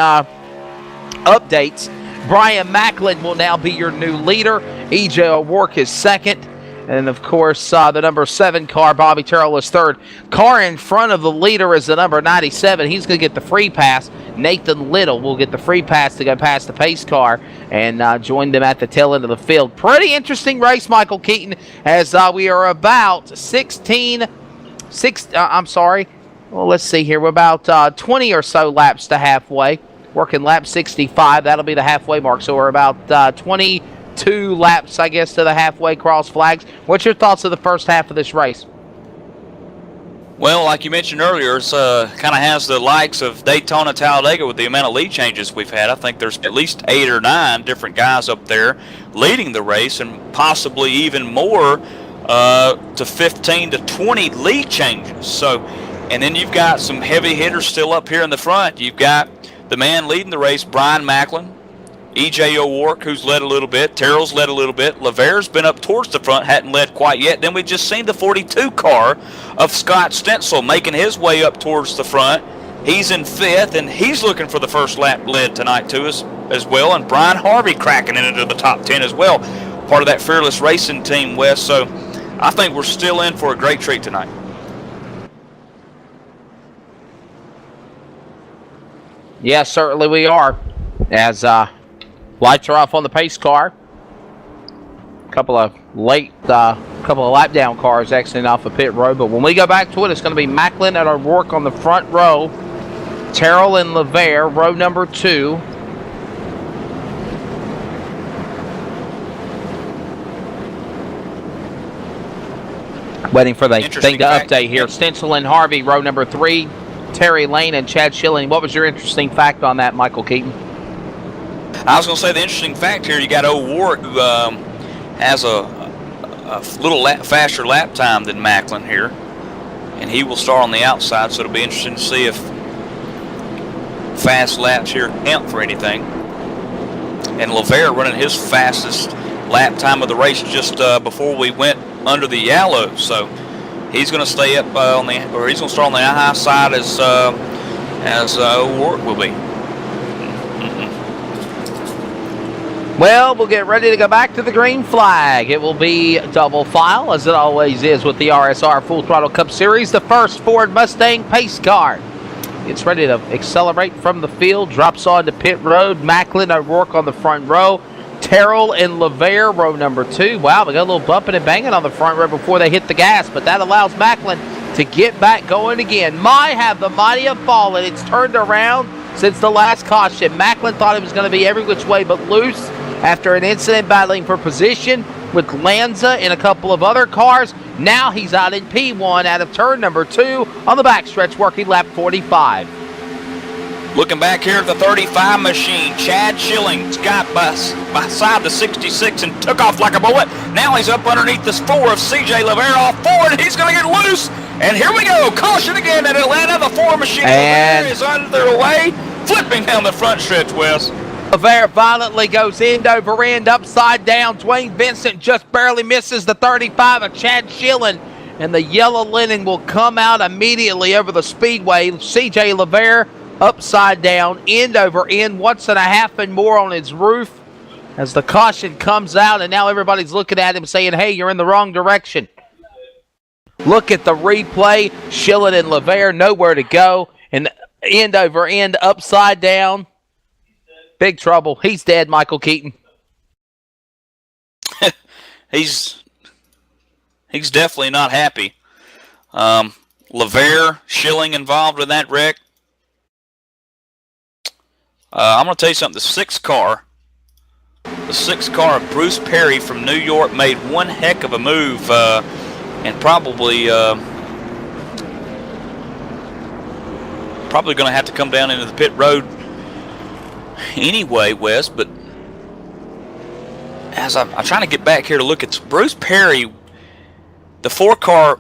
updates. Brian Macklin will now be your new leader. E.J. O'Rourke is 2nd. And, of course, the number 7 car, Bobby Terrell, is 3rd. Car in front of the leader is the number 97. He's going to get the free pass. Nathan Little will get the free pass to go past the pace car and join them at the tail end of the field. Pretty interesting race, Michael Keaton, as we are about let's see here. We're about 20 or so laps to halfway. Working lap 65. That'll be the halfway mark. So we're about 22 laps, I guess, to the halfway cross flags. What's your thoughts of the first half of this race? Well, like you mentioned earlier, it's kind of has the likes of Daytona, Talladega with the amount of lead changes we've had. I think there's at least 8 or 9 different guys up there leading the race, and possibly even more to 15 to 20 lead changes. So, and then you've got some heavy hitters still up here in the front. You've got the man leading the race, Brian Macklin, E.J. O'Rourke, who's led a little bit. Terrell's led a little bit. LeVere's been up towards the front, hadn't led quite yet. Then we just seen the 42 car of Scott Stencil making his way up towards the front. He's in 5th, and he's looking for the first lap lead tonight too as well. And Brian Harvey cracking into the top 10 as well. Part of that Fearless Racing team, Wes. So I think we're still in for a great treat tonight. Yeah, certainly we are. As lights are off on the pace car. Couple of lap down cars exiting off of pit road. But when we go back to it, it's going to be Macklin and O'Rourke on the front row. Terrell and LeVere, row number 2. Waiting for the thing to update here. Stencil and Harvey, row number 3. Terry Lane and Chad Schilling. What was your interesting fact on that, Michael Keaton? I was going to say the interesting fact here, you got O'Rourke, who has a little faster lap time than Macklin here, and he will start on the outside, so it'll be interesting to see if fast laps here count for anything. And LeVere running his fastest lap time of the race just before we went under the yellow, so he's going to stay up he's going to start on the high side as O'Rourke will be. Well, we'll get ready to go back to the green flag. It will be double file, as it always is with the RSR Full Throttle Cup Series. The first Ford Mustang pace car gets ready to accelerate from the field, drops onto pit road. Macklin, O'Rourke on the front row. Terrell and LeVere, row number 2. Wow, we got a little bumping and banging on the front row before they hit the gas, but that allows Macklin to get back going again. Have the mighty have fallen. It's turned around since the last caution. Macklin thought it was going to be every which way but loose after an incident battling for position with Lanza and a couple of other cars. Now he's out in P1 out of turn number 2 on the backstretch, working lap 45. Looking back here at the 35 machine, Chad Schilling's got beside the 66 and took off like a bullet. Now he's up underneath this 4 of CJ LeVere off forward, and he's going to get loose. And here we go. Caution again at Atlanta. The 4 machine and is underway, flipping down the front stretch, Wes. LeVere violently goes end over end, upside down. Dwayne Vincent just barely misses the 35 of Chad Schilling, and the yellow linen will come out immediately over the Speedway. CJ LeVere upside down, end over end, once and a half and more on his roof as the caution comes out, and now everybody's looking at him saying, hey, you're in the wrong direction. Look at the replay. Schilling and LeVere nowhere to go, and end over end, upside down. Big trouble. He's dead, Michael Keaton. He's definitely not happy. LeVere, Schilling involved in that wreck. I'm going to tell you something. The 6 car of Bruce Perry from New York made one heck of a move, and probably going to have to come down into the pit road anyway, Wes. But as I'm trying to get back here to look at Bruce Perry, the 4 car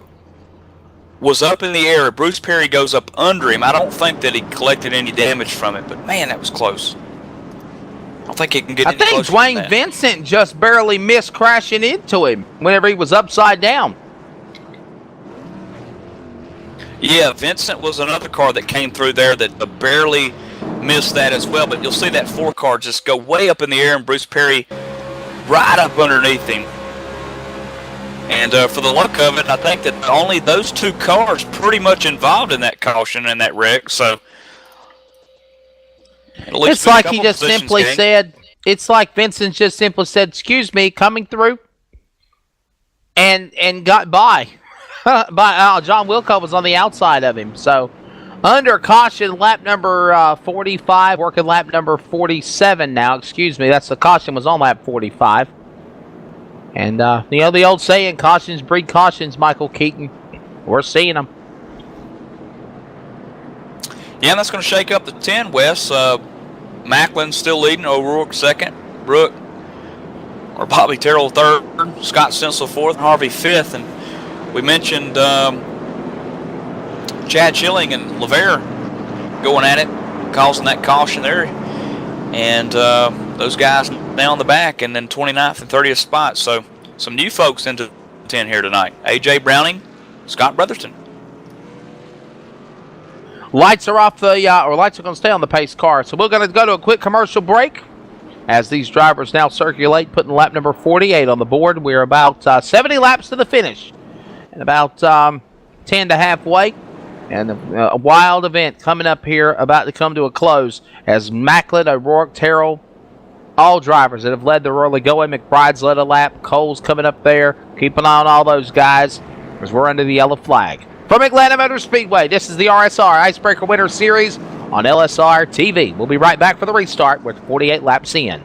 was up in the air. Bruce Perry goes up under him. I don't think that he collected any damage from it, but man, that was close. I don't think he can get any closer. I think Dwayne Vincent just barely missed crashing into him whenever he was upside down. Yeah, Vincent was another car that came through there that barely missed that as well, but you'll see that 4 car just go way up in the air and Bruce Perry right up underneath him. And for the luck of it, I think that only those 2 cars pretty much involved in that caution and that wreck. So it's like he just simply said, it's like Vincent just simply said, excuse me, coming through, and got by. John Wilco was on the outside of him. So under caution, lap number 45, working lap number 47 now. Excuse me, that's the caution was on lap 45. And, you know, the old saying, cautions breed cautions, Michael Keaton. We're seeing them. Yeah, and that's going to shake up the 10, Wes. Macklin still leading, O'Rourke second, Brooke, or Bobby Terrell third, Scott Stencil fourth, and Harvey fifth. And we mentioned Chad Schilling and LeVere going at it, causing that caution there. And those guys now in the back, and then 29th and 30th spots. So some new folks into 10 here tonight. A.J. Browning, Scott Brotherton. Lights are off the, lights are going to stay on the pace car. So we're going to go to a quick commercial break as these drivers now circulate, putting lap number 48 on the board. We're about 70 laps to the finish and about 10 to halfway. And a wild event coming up here, about to come to a close as Macklin, O'Rourke, Terrell, all drivers that have led the early going. McBride's led a lap. Cole's coming up there. Keep an eye on all those guys as we're under the yellow flag. From Atlanta Motor Speedway, this is the RSR Icebreaker Winter Series on LSRTV. We'll be right back for the restart with 48 laps in.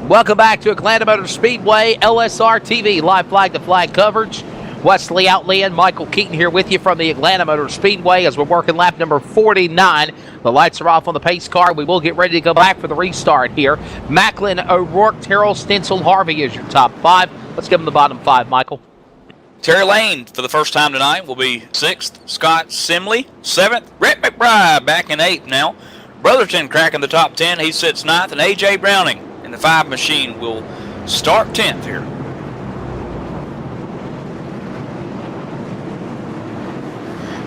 Welcome back to Atlanta Motor Speedway, LSRTV, live flag-to-flag coverage. Wesley Outley and Michael Keaton here with you from the Atlanta Motor Speedway as we're working lap number 49. The lights are off on the pace car. We will get ready to go back for the restart here. Macklin, O'Rourke, Terrell, Stencil, Harvey is your top 5. Let's give them the bottom 5, Michael. Terry Lane, for the first time tonight, will be 6th. Scott Simley, 7th. Rhett McBride back in 8th now. Brotherton cracking the top 10. He sits 9th. And A.J. Browning in the 5 machine will start 10th here.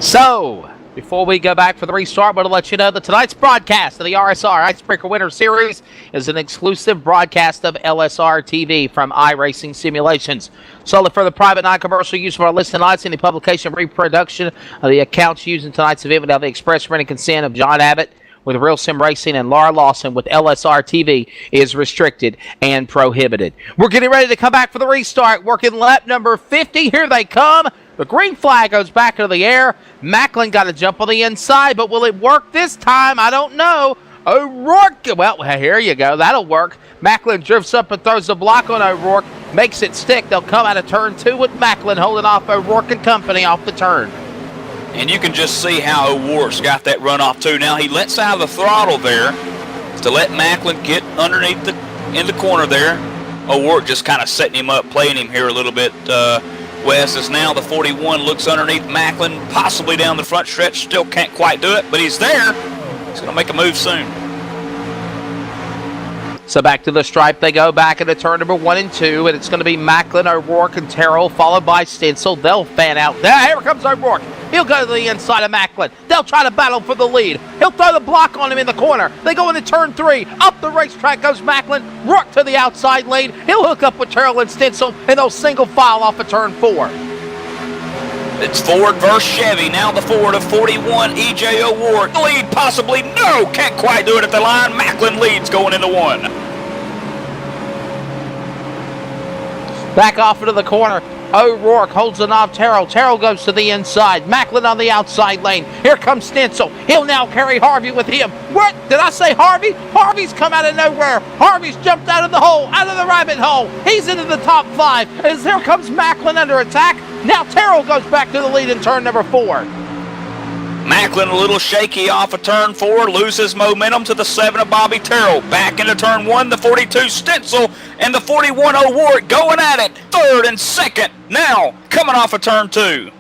So, before we go back for the restart, I want to let you know that tonight's broadcast of the RSR IceBreaker Winter Series is an exclusive broadcast of LSRTV from iRacing Simulations. Solely for the private non-commercial use of our listening lights, any publication reproduction of the accounts used in tonight's event without the express written consent of John Abbott with Real Sim Racing and Laura Lawson with LSRTV is restricted and prohibited. We're getting ready to come back for the restart, working lap number 50. Here they come. The green flag goes back into the air. Macklin got to jump on the inside, but will it work this time? I don't know. O'Rourke, well, here you go. That'll work. Macklin drifts up and throws the block on O'Rourke, makes it stick. They'll come out of turn 2 with Macklin holding off O'Rourke and company off the turn. And you can just see how O'Rourke's got that runoff too. Now he lets out of the throttle there to let Macklin get underneath in the corner there. O'Rourke just kind of setting him up, playing him here a little bit. Wes is now the 41, looks underneath Macklin, possibly down the front stretch, still can't quite do it, but he's there. He's going to make a move soon. So back to the stripe they go, back into turn number 1 and 2, and it's going to be Macklin, O'Rourke, and Terrell, followed by Stencil. They'll fan out. Here comes O'Rourke. He'll go to the inside of Macklin. They'll try to battle for the lead. He'll throw the block on him in the corner. They go into turn 3. Up the racetrack goes Macklin. Rourke to the outside lane. He'll hook up with Terrell and Stencil, and they'll single file off of turn 4. It's Ford versus Chevy. Now the Ford of 41, E.J. O'Rourke. Lead possibly. No, can't quite do it at the line. Macklin leads going into 1. Back off into the corner. O'Rourke holds it off Terrell. Terrell goes to the inside. Macklin on the outside lane. Here comes Stencil. He'll now carry Harvey with him. What? Did I say Harvey? Harvey's come out of nowhere. Harvey's jumped out of the hole, out of the rabbit hole. He's into the top 5. As here comes Macklin under attack. Now Terrell goes back to the lead in turn number 4. Macklin a little shaky off of turn 4, loses momentum to the 7 of Bobby Terrell. Back into turn 1, the 42 Stencil and the 41 O'Rourke going at it. 3rd and 2nd now coming off of turn 2.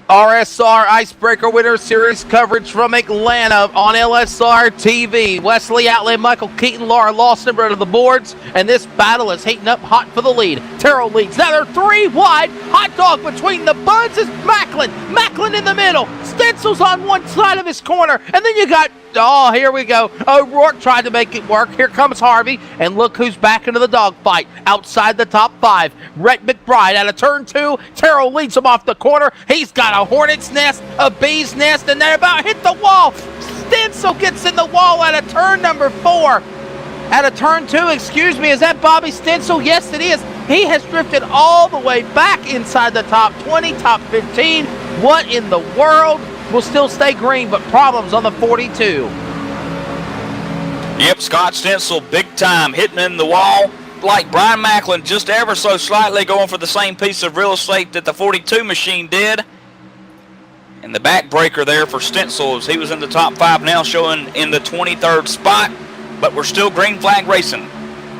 RSR IceBreaker Winter Series coverage from Atlanta on LSR TV. Wesley Outley, Michael Keaton, Laura Lawson are to the boards, and this battle is heating up hot for the lead. Terrell leads. Now they're 3 wide. Hot dog between the buds is Macklin. Macklin in the middle. Stencil's on one side of his corner, and then you got, oh, here we go. O'Rourke tried to make it work. Here comes Harvey, and look who's back into the dogfight. Outside the top 5, Rhett McBride out of turn 2. Terrell leads him off the corner. He's got a hornet's nest, a bee's nest, and they're about hit the wall. Stencil gets in the wall out of turn number 4. Out of turn 2, excuse me, is that Bobby Stencil? Yes, it is. He has drifted all the way back inside the top 20, top 15. What in the world? Will still stay green, but problems on the 42. Yep, Scott Stencil big time hitting in the wall like Brian Macklin, just ever so slightly going for the same piece of real estate that the 42 machine did. And the backbreaker there for Stencil as he was in the top 5, now showing in the 23rd spot, but we're still green flag racing.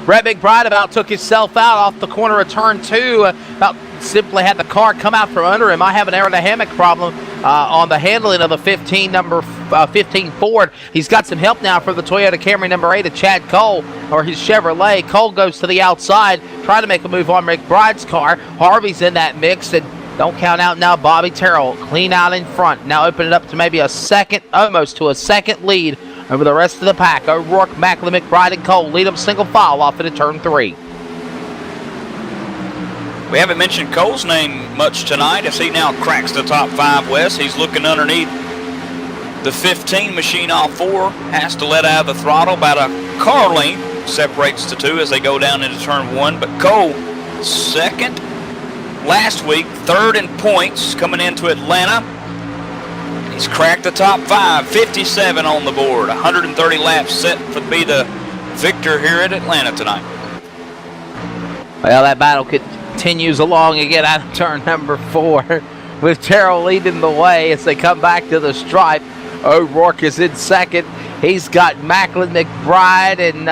Brett McBride about took himself out off the corner of turn 2. About simply had the car come out from under him. I have an aerodynamic problem on the handling of the 15 Ford. He's got some help now for the Toyota Camry number 8 of Chad Cole, or his Chevrolet. Cole goes to the outside, trying to make a move on McBride's car. Harvey's in that mix, and don't count out now Bobby Terrell. Clean out in front. Now open it up to maybe a second, almost to a second lead over the rest of the pack. O'Rourke, Macklin, McBride, and Cole lead them single file off into turn 3. We haven't mentioned Cole's name much tonight as he now cracks the top 5, Wes. He's looking underneath the 15 machine off 4. Has to let out of the throttle. About a car length separates the two as they go down into turn 1. But Cole, 2nd last week, 3rd in points coming into Atlanta. He's cracked the top 5, 57 on the board. 130 laps set to be the victor here at Atlanta tonight. Well, that battle continues along again out of turn number 4 with Terrell leading the way as they come back to the stripe. O'Rourke is in second. He's got Macklin, McBride, and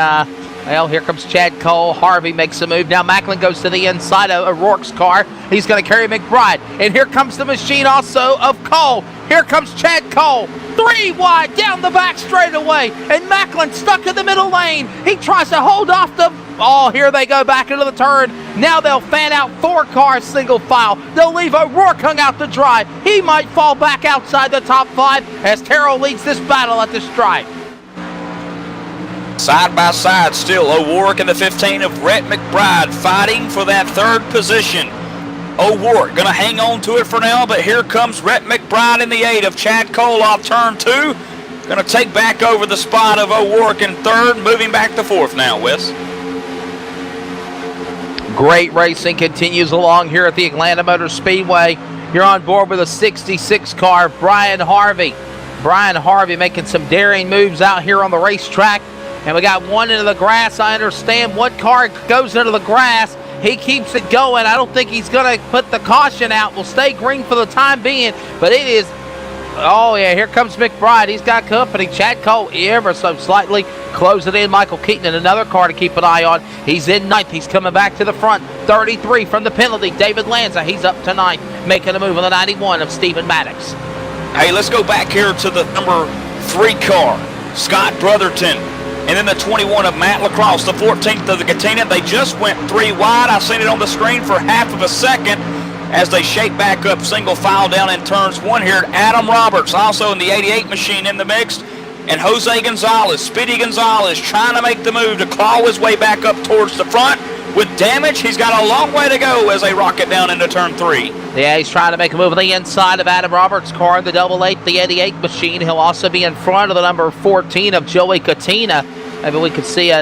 well, here comes Chad Cole. Harvey makes a move. Now Macklin goes to the inside of O'Rourke's car. He's going to carry McBride. And here comes the machine also of Cole. Here comes Chad Cole. 3 wide down the back straightaway. And Macklin stuck in the middle lane. He tries to hold off the... Oh, here they go back into the turn. Now they'll fan out 4 cars single file. They'll leave O'Rourke hung out to dry. He might fall back outside the top 5 as Terrell leads this battle at the stripe. Side by side still, O'Rourke in the 15 of Rhett McBride fighting for that 3rd position. O'Rourke going to hang on to it for now, but here comes Rhett McBride in the 8 of Chad Cole off turn 2. Going to take back over the spot of O'Rourke in 3rd, moving back to 4th now, Wes. Great racing continues along here at the Atlanta Motor Speedway. You're on board with a 66 car, Brian Harvey. Brian Harvey making some daring moves out here on the racetrack. And we got one into the grass. I understand one car goes into the grass. He keeps it going. I don't think he's going to put the caution out. We'll stay green for the time being. But it is... Oh, yeah, here comes McBride. He's got company. Chad Cole ever so slightly closing in. Michael Keaton in another car to keep an eye on. He's in 9th. He's coming back to the front. 33 from the penalty. David Lanza, he's up to 9th, making a move on the 91 of Stephen Maddox. Hey, let's go back here to the number 3 car, Scott Brotherton. And then the 21 of Matt Lacrosse, the 14th of the Katina. They just went 3 wide. I seen it on the screen for half of a second as they shape back up single file down in turns 1 here. Adam Roberts also in the 88 machine in the mix. And Jose Gonzalez, Speedy Gonzalez, trying to make the move to claw his way back up towards the front. With damage, he's got a long way to go as they rocket down into turn 3. Yeah, he's trying to make a move on the inside of Adam Roberts' car, the 88, the 88 machine. He'll also be in front of the number 14 of Joey Katina. Maybe we could see a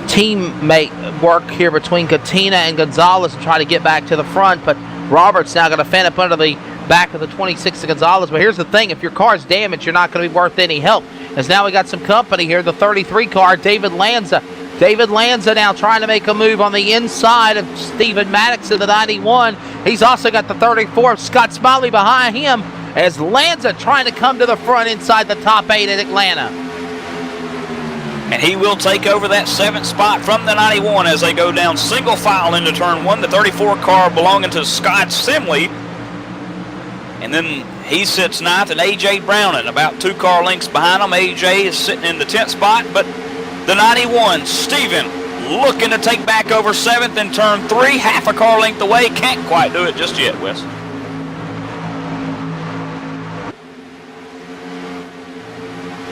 teammate work here between Katina and Gonzalez and try to get back to the front. But Roberts now going to fan up under the back of the 26 of Gonzalez. But here's the thing, if your car's damaged, you're not going to be worth any help. As now we got some company here, the 33 car, David Lanza. David Lanza now trying to make a move on the inside of Stephen Maddox in the 91. He's also got the 34 of Scott Smiley behind him as Lanza trying to come to the front inside the top 8 at Atlanta. And he will take over that 7th spot from the 91 as they go down single file into turn 1. The 34 car belonging to Scott Simley. And then he sits 9th, and A.J. Browning about 2 car lengths behind him. A.J. is sitting in the 10th spot, but the 91, Steven, looking to take back over 7th in turn 3, half a car length away. Can't quite do it just yet, Wes.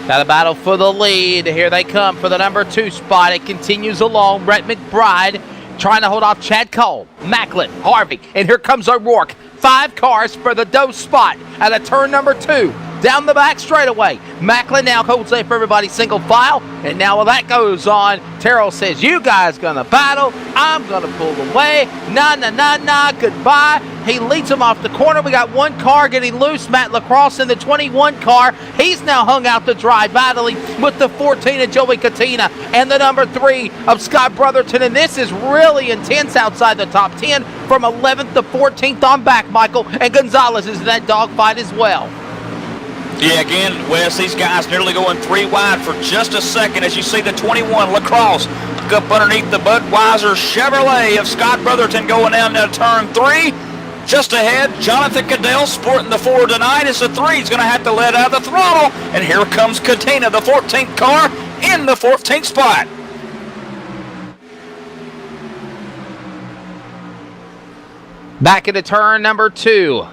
Got a battle for the lead. Here they come for the number 2 spot. It continues along. Rhett McBride trying to hold off Chad Cole, Macklin, Harvey, and here comes O'Rourke. 5 cars for the Doe spot at a turn number 2. Down the back straightaway. Macklin now holds up for everybody single file. And now while that goes on, Terrell says, you guys gonna battle. I'm gonna pull away. Nah, nah, nah, nah, goodbye. He leads him off the corner. We got 1 car getting loose. Matt Lacrosse in the 21 car. He's now hung out to dry, battling with the 14 of Joey Katina and the number 3 of Scott Brotherton. And this is really intense outside the top 10 from 11th to 14th on back, Michael. And Gonzalez is in that dogfight as well. Yeah, again, Wes, these guys nearly going 3 wide for just a second as you see the 21 Lacrosse up underneath the Budweiser Chevrolet of Scott Brotherton going down to turn 3. Just ahead, Jonathan Cadell sporting the 4 tonight as the 3 is going to have to let out the throttle. And here comes Katina, the 14th car, in the 14th spot. Back into turn number 2.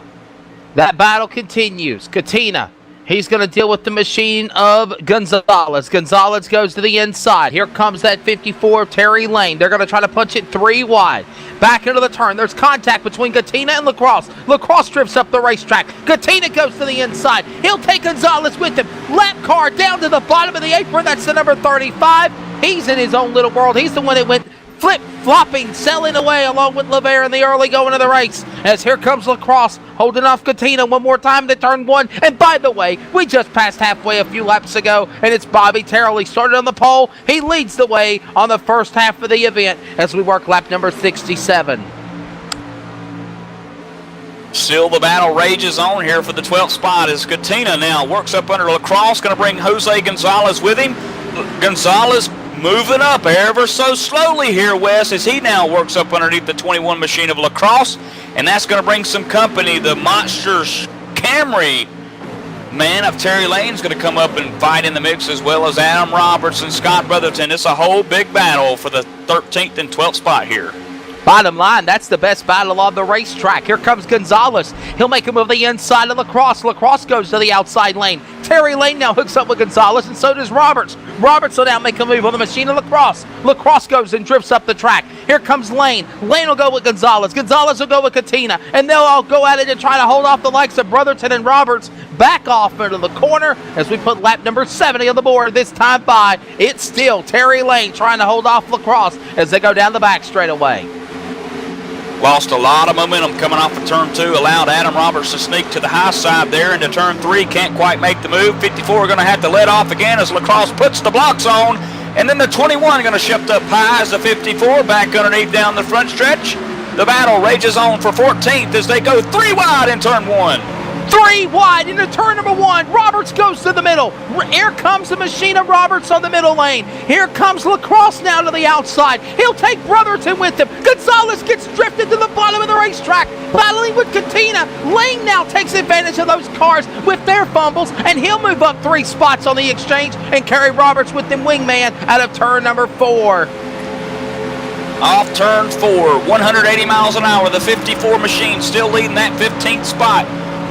That battle continues. Katina, he's going to deal with the machine of Gonzalez. Gonzalez goes to the inside. Here comes that 54 of Terry Lane. They're going to try to punch it 3 wide. Back into the turn. There's contact between Katina and Lacrosse. Lacrosse drifts up the racetrack. Katina goes to the inside. He'll take Gonzalez with him. Lap car down to the bottom of the apron. That's the number 35. He's in his own little world. He's the one that went flip-flopping, sailing away along with LeVere in the early going of the race. As here comes Lacrosse, holding off Katina one more time to turn one. And by the way, we just passed halfway a few laps ago, and it's Bobby Terrell. He started on the pole. He leads the way on the first half of the event as we work lap number 67. Still the battle rages on here for the 12th spot as Katina now works up under Lacrosse, going to bring Jose Gonzalez with him. Gonzalez moving up ever so slowly here, Wes, as he now works up underneath the 21 machine of Lacrosse, and that's going to bring some company. The monster Camry man of Terry Lane's going to come up and fight in the mix, as well as Adam Roberts and Scott Brotherton. It's a whole big battle for the 13th and 12th spot here. Bottom line, that's the best battle on the racetrack. Here comes Gonzalez. He'll make him move the inside of Lacrosse. Lacrosse goes to the outside lane. Terry Lane now hooks up with Gonzalez, and so does Roberts. Roberts will now make a move on the machine of Lacrosse. Lacrosse goes and drifts up the track. Here comes Lane. Lane will go with Gonzalez. Gonzalez will go with Katina, and they'll all go at it and try to hold off the likes of Brotherton and Roberts. Back off into the corner as we put lap number 70 on the board. This time by, it's still Terry Lane trying to hold off Lacrosse as they go down the back straightaway. Lost a lot of momentum coming off of turn 2, allowed Adam Roberts to sneak to the high side there into turn 3. Can't quite make the move. 54 going to have to let off again as Lacrosse puts the blocks on. And then the 21 going to shift up high as the 54 back underneath down the front stretch. The battle rages on for 14th as they go 3 wide in turn 1. 3 wide into turn number 1. Roberts goes to the middle. Here comes the machine of Roberts on the middle lane. Here comes Lacrosse now to the outside. He'll take Brotherton with him. Gonzalez gets drifted to the bottom of the racetrack, battling with Katina. Lane now takes advantage of those cars with their fumbles, and he'll move up 3 spots on the exchange and carry Roberts with them wingman out of turn number 4. Off turn 4, 180 miles an hour. The 54 machine still leading that 15th spot.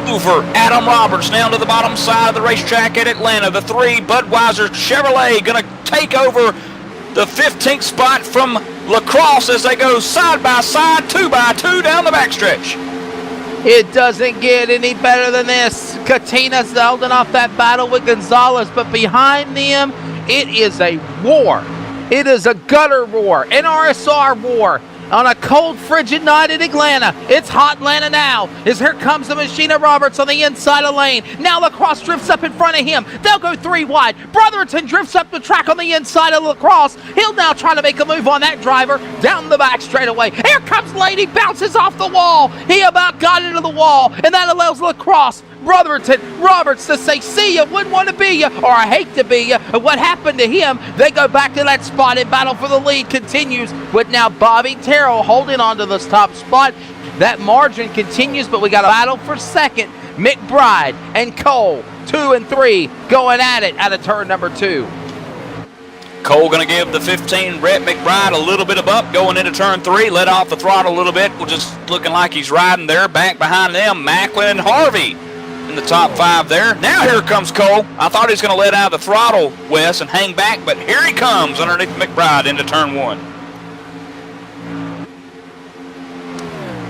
Over Adam Roberts down to the bottom side of the racetrack at Atlanta. The 3 Budweiser Chevrolet going to take over the 15th spot from Lacrosse as they go side by side, 2 by 2 down the backstretch. It doesn't get any better than this. Katina's holding off that battle with Gonzalez, but behind them, it is a war. It is a gutter war, an RSR war. On a cold, frigid night in Atlanta. It's hot Atlanta now, as here comes the machine of Roberts on the inside of lane. Now Lacrosse drifts up in front of him. They'll go 3 wide. Brotherton drifts up the track on the inside of Lacrosse. He'll now try to make a move on that driver down the back straightaway. Here comes Lane. He bounces off the wall. He about got into the wall, and that allows Lacrosse, Brotherton, Roberts to say, see ya, wouldn't want to be ya, or I hate to be ya. And what happened to him? They go back to that spot, and battle for the lead continues with now Bobby Terrell holding on to this top spot. That margin continues, but we got a battle for second. McBride and Cole, 2 and 3, going at it out of turn number 2. Cole going to give the 15 Rhett McBride a little bit of up going into turn 3. Let off the throttle a little bit. Just looking like he's riding there. Back behind them, Macklin and Harvey in the top 5 there. Now here comes Cole. I thought he was going to let out the throttle, Wes, and hang back, but here he comes underneath McBride into turn 1.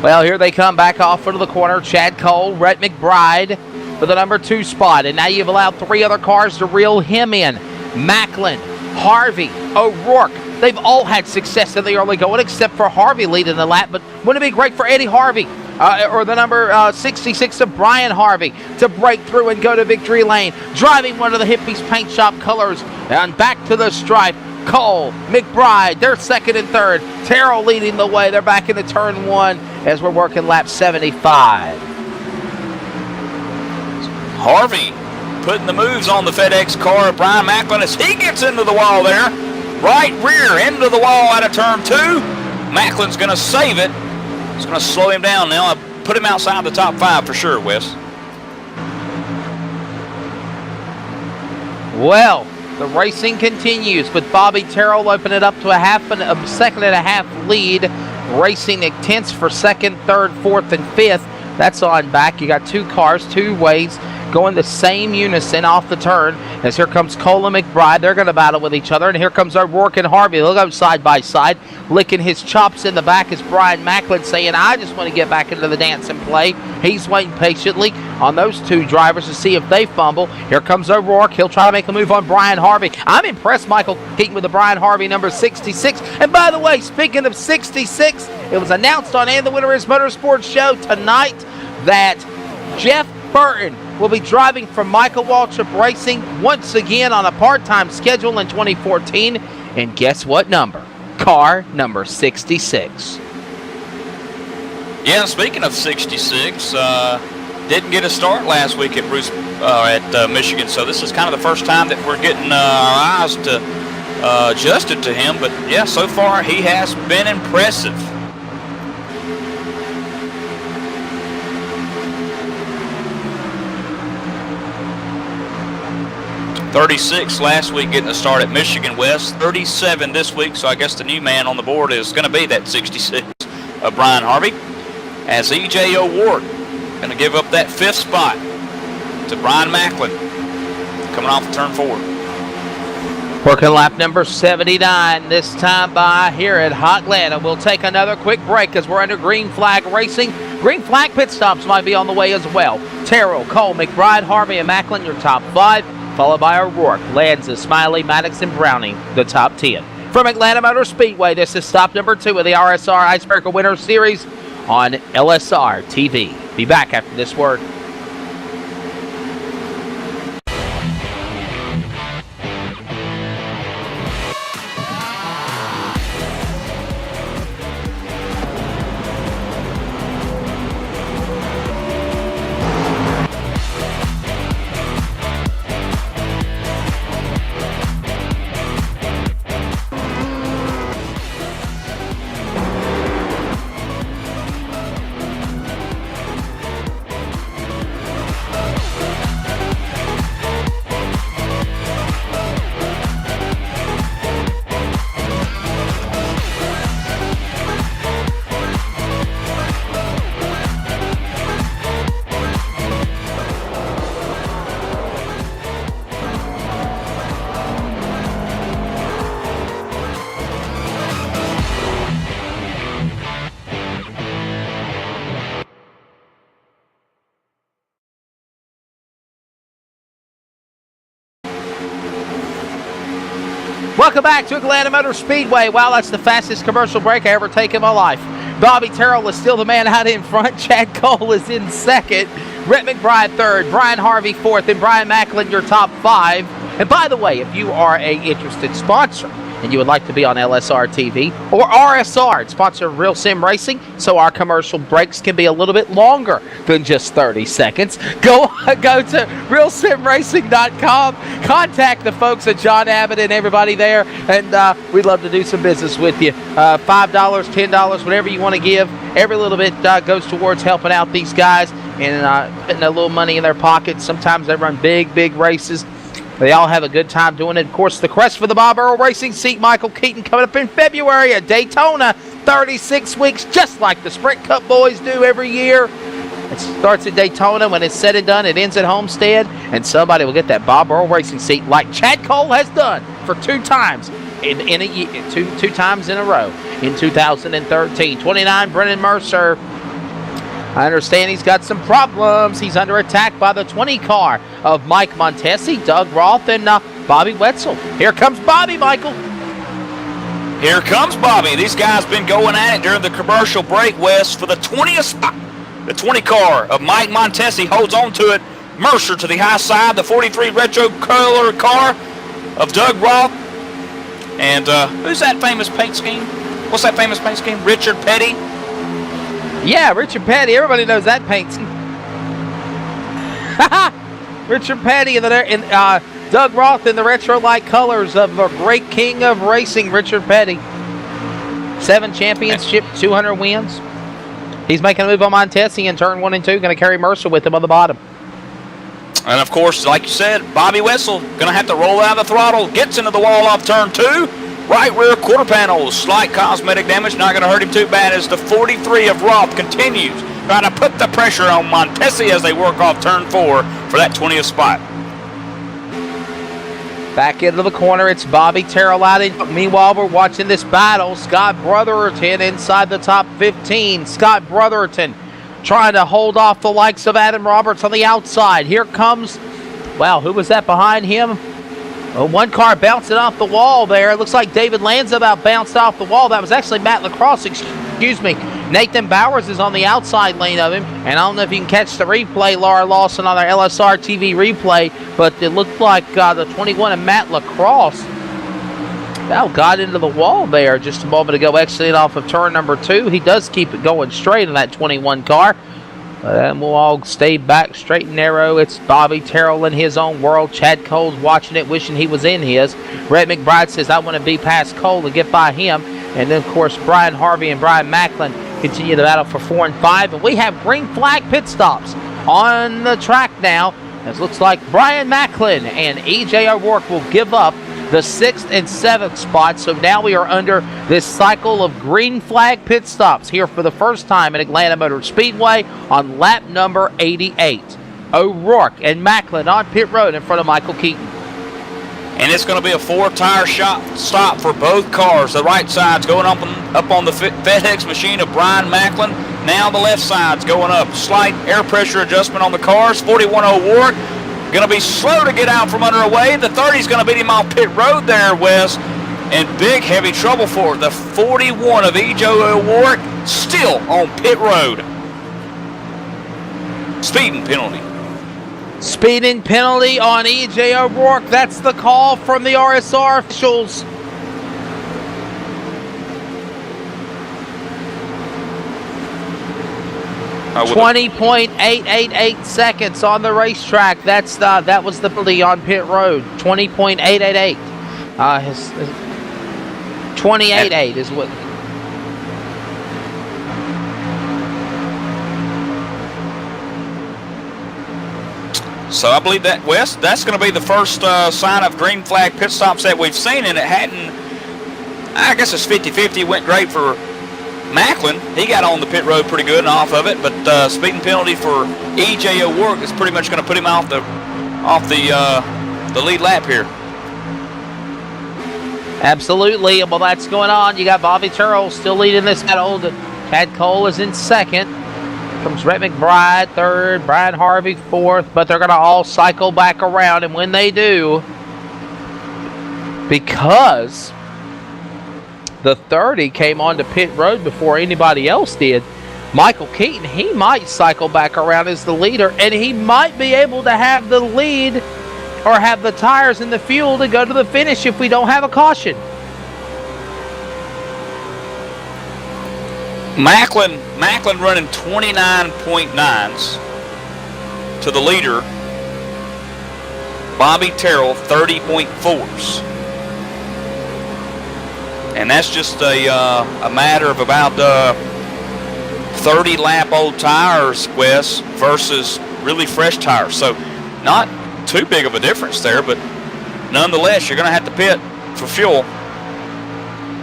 Well, here they come back off into the corner. Chad Cole, Rhett McBride for the number 2 spot. And now you've allowed 3 other cars to reel him in. Macklin, Harvey, O'Rourke. They've all had success in the early going except for Harvey leading the lap. But wouldn't it be great for Eddie Harvey or the number 66 of Brian Harvey to break through and go to victory lane, driving one of the Hippies paint shop colors and back to the stripe. Cole, McBride, they're second and third. Terrell leading the way. They're back into turn 1 as we're working lap 75. Harvey putting the moves on the FedEx car of Brian Macklin as he gets into the wall there. Right rear into the wall out of turn 2. Macklin's going to save it. It's going to slow him down now. Put him outside the top 5 for sure, Wes. Well, the racing continues with Bobby Terrell opening it up to a second and a half lead. Racing intense for second, third, fourth, and fifth. That's on back. You got 2 cars, 2 ways, going the same unison off the turn. as here comes Cole and McBride. They're going to battle with each other, and here comes O'Rourke and Harvey. They'll go side by side, licking his chops in the back as Brian Macklin saying, I just want to get back into the dance and play. He's waiting patiently on those two drivers to see if they fumble. Here comes O'Rourke. He'll try to make a move on Brian Harvey. I'm impressed, Michael Keaton, with the Brian Harvey number 66. And by the way, speaking of 66, it was announced on And the Winner Is Motorsports show tonight that Jeff Burton will be driving for Michael Waltrip Racing once again on a part-time schedule in 2014. And guess what number? Car number 66. Yeah, speaking of 66, didn't get a start last week at Michigan, so this is kind of the first time that we're getting our eyes adjusted to him. But yeah, so far he has been impressive. $36 last week getting a start at Michigan West, 37 this week, so I guess the new man on the board is going to be that 66 of Brian Harvey, as E.J. O'Rourke going to give up that 5th spot to Brian Macklin coming off of turn 4. Working lap number 79 this time by here at Hotlanta. We'll take another quick break as we're under green flag racing. Green flag pit stops might be on the way as well. Terrell, Cole, McBride, Harvey, and Macklin, your top 5. Followed by O'Rourke, Lanza, Smiley, Maddox, and Browning, the top 10. From Atlanta Motor Speedway, this is stop number 2 of the RSR IceBreaker Winter Series on LSRTV. Be back after this word. Welcome back to Atlanta Motor Speedway. Wow, that's the fastest commercial break I ever take in my life. Bobby Terrell is still the man out in front. Chad Cole is in second. Rhett McBride third. Brian Harvey fourth. And Brian Macklin your top 5. And by the way, if you are a interested sponsor and you would like to be on LSR TV or RSR, sponsor Real Sim Racing, so our commercial breaks can be a little bit longer than just 30 seconds. Go to realsimracing.com, contact the folks at John Abbott and everybody there, and we'd love to do some business with you. $5, $10, whatever you want to give. Every little bit goes towards helping out these guys and putting a little money in their pockets. Sometimes they run big races. They all have a good time doing it. Of course, the crest for the Bob Earl Racing seat, Michael Keaton, coming up in February at Daytona. 36 weeks, just like the Sprint Cup boys do every year. It starts at Daytona. When it's said and done, it ends at Homestead, and somebody will get that Bob Earl Racing seat like Chad Cole has done for 2 times in a year, two times in a row in 2013. 29, Brennan Mercer. I understand he's got some problems. He's under attack by the 20 car of Mike Montesi, Doug Roth, and Bobby Wetzel. Here comes Bobby, Michael. Here comes Bobby. These guys been going at it during the commercial break, Wes, for the 20th spot. The 20 car of Mike Montesi holds on to it. Mercer to the high side. The 43 retro color car of Doug Roth. And who's that famous paint scheme? What's that famous paint scheme? Richard Petty. Yeah, Richard Petty. Everybody knows that paint scheme. Richard Petty and Doug Roth in the retro light colors of the great king of racing, Richard Petty. 7 championship, 200 wins. He's making a move on Montesi in turn 1 and 2. Going to carry Mercer with him on the bottom. And of course, like you said, Bobby Wetzel going to have to roll out of the throttle. Gets into the wall off turn 2. Right rear quarter panel, slight cosmetic damage, not going to hurt him too bad as the 43 of Roth continues trying to put the pressure on Montesi as they work off turn 4 for that 20th spot. Back into the corner, it's Bobby Terrell out in. Meanwhile, we're watching this battle. Scott Brotherton inside the top 15. Scott Brotherton trying to hold off the likes of Adam Roberts on the outside. Here comes, wow, who was that behind him? One car bouncing off the wall there. It looks like David Lanza about bounced off the wall. That was actually Matt Lacrosse, excuse me. Nathan Bowers is on the outside lane of him. And I don't know if you can catch the replay, Laura Lawson, on our LSRTV replay, but it looked like the 21 of Matt Lacrosse got into the wall there just a moment ago, exiting off of turn number 2. He does keep it going straight in that 21 car. And we'll all stay back straight and narrow. It's Bobby Terrell in his own world. Chad Cole's watching it, wishing he was in his. Rhett McBride says, I want to be past Cole and get by him. And then, of course, Brian Harvey and Brian Macklin continue the battle for 4 and 5. And we have green flag pit stops on the track now. It looks like Brian Macklin and E.J. O'Rourke will give up the 6th and 7th spot. So now we are under this cycle of green flag pit stops here for the first time at Atlanta Motor Speedway on lap number 88. O'Rourke and Macklin on pit road in front of Michael Keaton. And it's going to be a 4-tire stop for both cars. The right side's going up on the FedEx machine of Brian Macklin. Now the left side's going up. Slight air pressure adjustment on the cars. 41 O'Rourke going to be slow to get out from under away. The 30's going to beat him on pit road there, Wes. And big, heavy trouble for the 41 of E.J. O'Rourke, still on pit road. Speeding penalty. Speeding penalty on E.J. O'Rourke. That's the call from the RSR officials. .888 seconds on the racetrack. That was the penalty on pit road. 20.888. 28.8 is what. So I believe that, Wes, that's going to be the first sign of green flag pit stops that we've seen, and it hadn't. I guess it's 50-50. Went great for Macklin. He got on the pit road pretty good and off of it, but speeding penalty for E.J. O'Rourke is pretty much going to put him off the lead lap here. Absolutely. Well, that's going on. You got Bobby Terrell still leading this battle. Chad Cole is in second. Comes Rhett McBride third, Brian Harvey fourth, but they're going to all cycle back around, and when they do, because the 30 came onto pit road before anybody else did, Michael Keaton, he might cycle back around as the leader, and he might be able to have the lead or have the tires and the fuel to go to the finish if we don't have a caution. Macklin running 29.9s to the leader. Bobby Terrell 30.4s. And that's just a matter of about 30 lap old tires, Wes, versus really fresh tires. So not too big of a difference there, but nonetheless, you're going to have to pit for fuel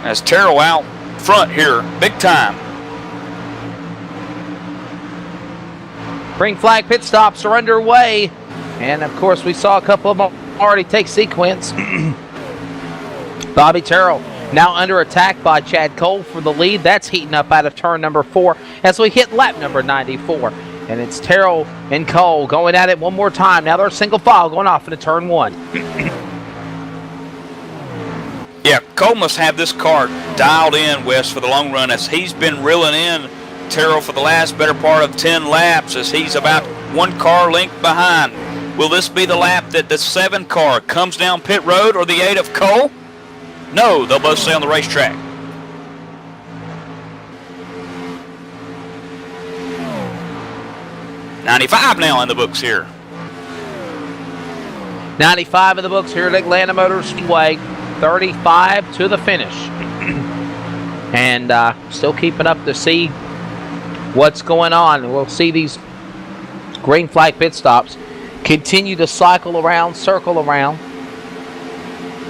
as Terrell out front here, big time. Green flag pit stops are underway. And, of course, we saw a couple of them already take sequence. Bobby Terrell now under attack by Chad Cole for the lead. That's heating up out of turn number 4 as we hit lap number 94. And it's Terrell and Cole going at it one more time. Now they're single file going off into turn 1. Yeah, Cole must have this car dialed in, Wes, for the long run, as he's been reeling in Terrell for the last better part of 10 laps, as he's about 1 car length behind. Will this be the lap that the 7 car comes down pit road, or the 8 of Cole? No, they'll both stay on the racetrack. .95 now in the books here. 95 in the books here at Atlanta Motor Speedway. 35 to the finish. And still keeping up to see what's going on. We'll see these green flag pit stops continue to cycle around, circle around.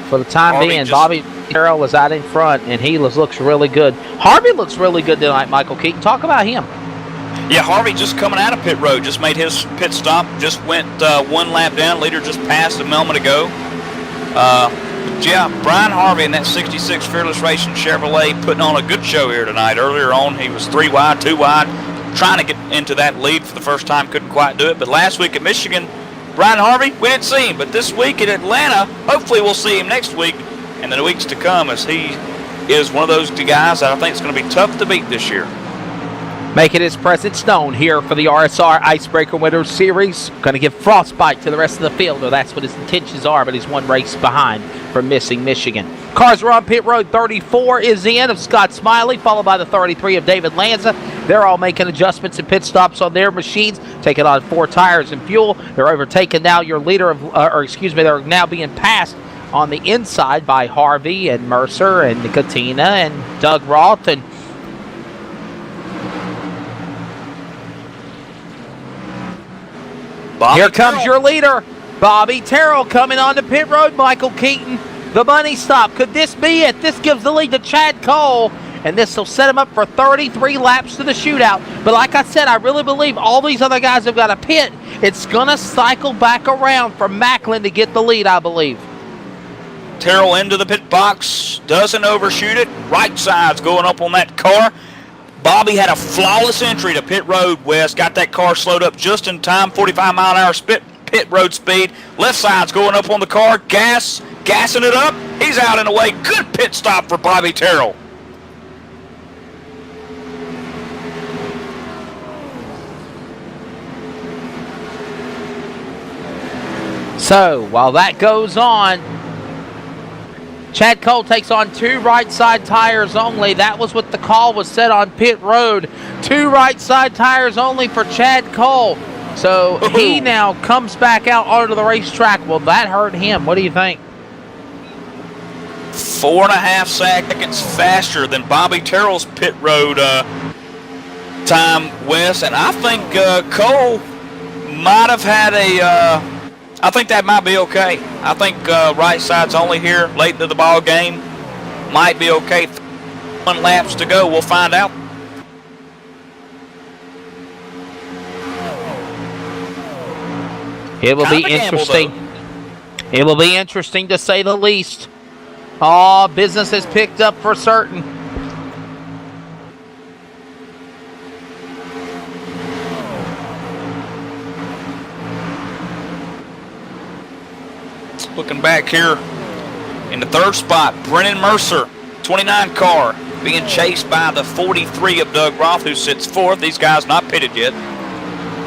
For the time being, Bobby Terrell is out in front, and he looks really good. Harvey looks really good tonight, Michael Keaton. Talk about him. Yeah, Harvey just coming out of pit road, just made his pit stop, just went 1 lap down. Leader just passed a moment ago. Yeah, Brian Harvey in that 66 Fearless Racing Chevrolet putting on a good show here tonight. Earlier on, he was 3 wide, 2 wide, trying to get into that lead for the first time, couldn't quite do it. But last week at Michigan, Brian Harvey, we didn't see him. But this week at Atlanta, hopefully we'll see him next week and in the weeks to come, as he is one of those guys that I think is going to be tough to beat this year. Making his presence known here for the RSR IceBreaker Winners Series. Going to give frostbite to the rest of the field, or that's what his intentions are, but he's one race behind from missing Michigan. Cars are on pit road. 34 is in of Scott Smiley, followed by the 33 of David Lanza. They're all making adjustments and pit stops on their machines, taking on 4 tires and fuel. They're overtaking now your leader of, they're now being passed on the inside by Harvey and Mercer and Katina and Doug Roth and here comes your leader, Bobby Terrell, coming on the pit road. Michael Keaton, the bunny stop. Could this be it? This gives the lead to Chad Cole, and this will set him up for 33 laps to the shootout. But like I said, I really believe all these other guys have got a pit. It's going to cycle back around for Macklin to get the lead, I believe. Terrell into the pit box, doesn't overshoot it. Right side's going up on that car. Bobby had a flawless entry to pit road, Wes. Got that car slowed up just in time, 45-mile-an-hour pit road speed. Left side's going up on the car, gassing it up. He's out and away. Good pit stop for Bobby Terrell. So, while that goes on, Chad Cole takes on 2 right side tires only. That was what the call was set on pit road. 2 right side tires only for Chad Cole. So he now comes back out onto the racetrack. Well, that hurt him. What do you think? 4.5 seconds faster than Bobby Terrell's pit road time, Wes. And I think Cole might have had I think that might be okay. I think right side's only here late into the ball game. Might be okay. 1 laps to go. We'll find out. It will be interesting. It will be interesting to say the least. Oh, business has picked up for certain. Looking back here in the 3rd spot, Brennan Mercer, 29 car, being chased by the 43 of Doug Roth, who sits 4th. These guys not pitted yet.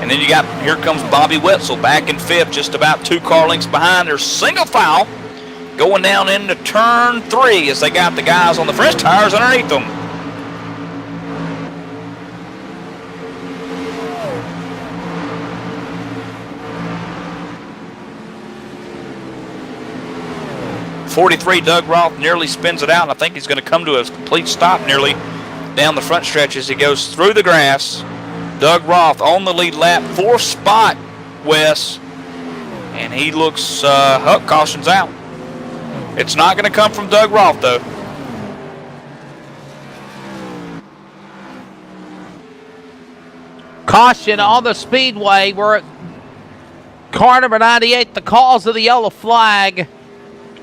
And then here comes Bobby Wetzel back in 5th, just about 2 car lengths behind. There's single file going down into turn 3 as they got the guys on the French tires underneath them. .43 Doug Roth nearly spins it out, and I think he's going to come to a complete stop nearly down the front stretch as he goes through the grass. Doug Roth on the lead lap, 4th spot, Wes, and he looks, caution's out. It's not going to come from Doug Roth, though. Caution on the Speedway. We're at car number 98, the cause of the yellow flag.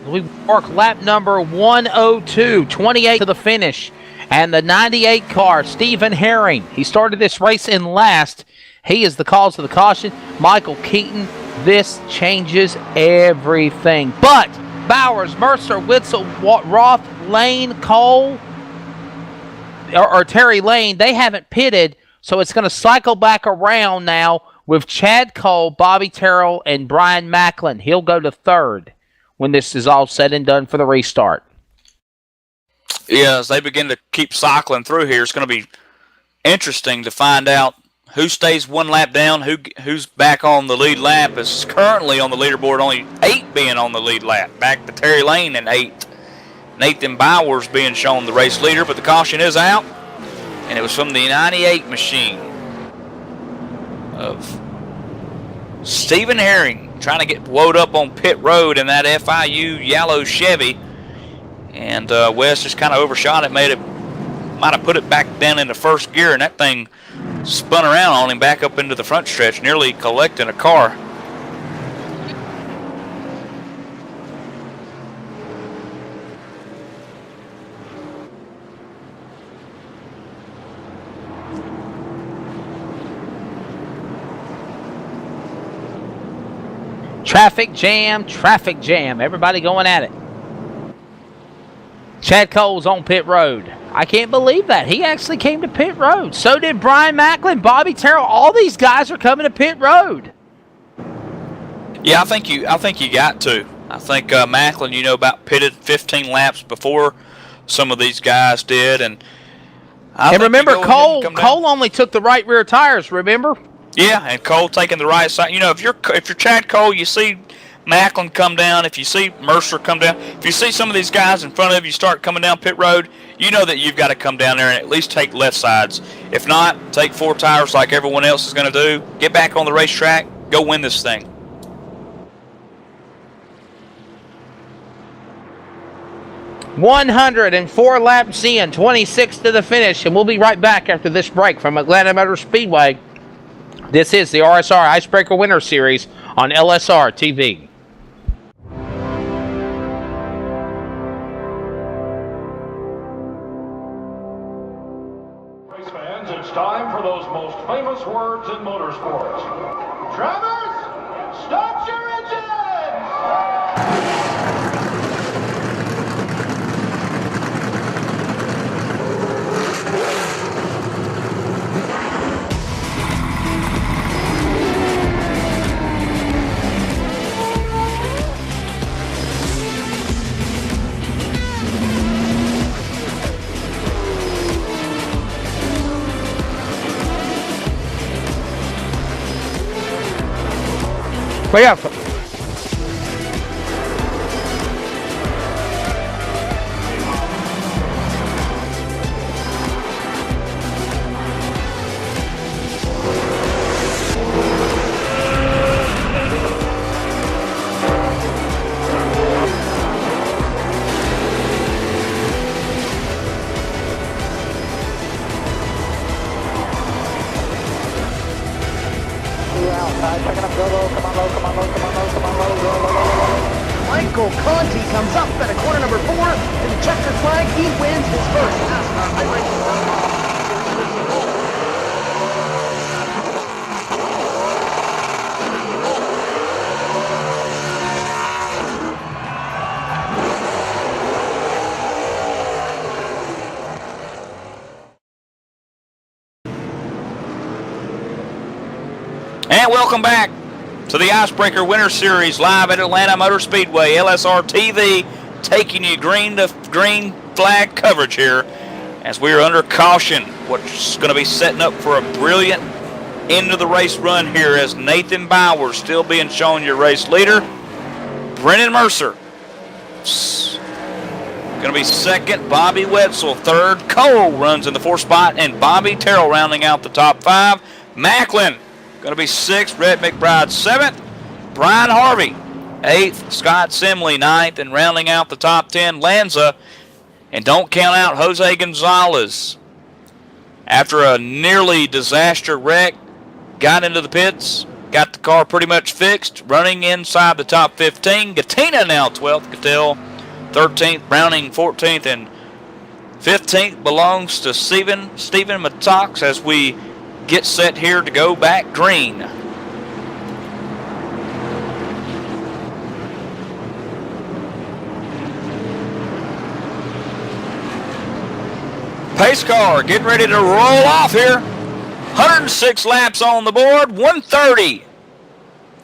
We work lap number 102, 28 to the finish. And the 98 car, Stephen Herring, he started this race in last. He is the cause of the caution. Michael Keaton, this changes everything. But Bowers, Mercer, Witzel, Roth, Lane, Cole, or Terry Lane, they haven't pitted, so it's going to cycle back around now with Chad Cole, Bobby Terrell, and Brian Macklin. He'll go to 3rd when this is all said and done for the restart. Yeah, as they begin to keep cycling through here, it's going to be interesting to find out who stays 1 lap down, who's back on the lead lap. Is currently on the leaderboard, only 8 being on the lead lap. Back to Terry Lane in 8th. Nathan Bowers being shown the race leader, but the caution is out, and it was from the 98 machine of Stephen Herring, trying to get woed up on pit road in that FIU yellow Chevy. And Wes just kind of overshot it, might have put it back down into 1st gear, and that thing spun around on him back up into the front stretch, nearly collecting a car. Traffic jam, traffic jam. Everybody going at it. Chad Cole's on pit road. I can't believe that. He actually came to pit road. So did Brian Macklin, Bobby Terrell. All these guys are coming to pit road. Yeah, I think you got to. I think Macklin, about pitted 15 laps before some of these guys did, and remember Cole only took the right rear tires. Remember? Yeah, and Cole taking the right side. If you're Chad Cole, you see Macklin come down. If you see Mercer come down, if you see some of these guys in front of you start coming down pit road, you know that you've got to come down there and at least take left sides. If not, take 4 tires like everyone else is going to do. Get back on the racetrack. Go win this thing. $104 laps in, 26 to the finish, and we'll be right back after this break from Atlanta Motor Speedway. This is the RSR Icebreaker Winter Series on LSRTV. Race fans, it's time for those most famous words in motorsports. Drivers, start your engines! Play out. Michael Conti comes up at a corner number 4 to the checkered flag. He wins his first NASCAR iRacing. And welcome back to the Icebreaker Winter Series live at Atlanta Motor Speedway. LSRTV taking you green to green flag coverage here as we are under caution. What's going to be setting up for a brilliant end of the race run here as Nathan Bowers still being shown your race leader. Brennan Mercer going to be second. Bobby Wetzel third. Cole runs in the 4th spot, and Bobby Terrell rounding out the top 5. Macklin going to be 6th, Red McBride 7th, Brian Harvey 8th, Scott Simley 9th, and rounding out the top 10, Lanza. And don't count out Jose Gonzalez. After a nearly disaster wreck, got into the pits, got the car pretty much fixed, running inside the top 15. Gatina now 12th, Cattell 13th, Browning 14th, and 15th belongs to Stephen Mattox as we get set here to go back green. Pace car getting ready to roll off here. 106 laps on the board. 130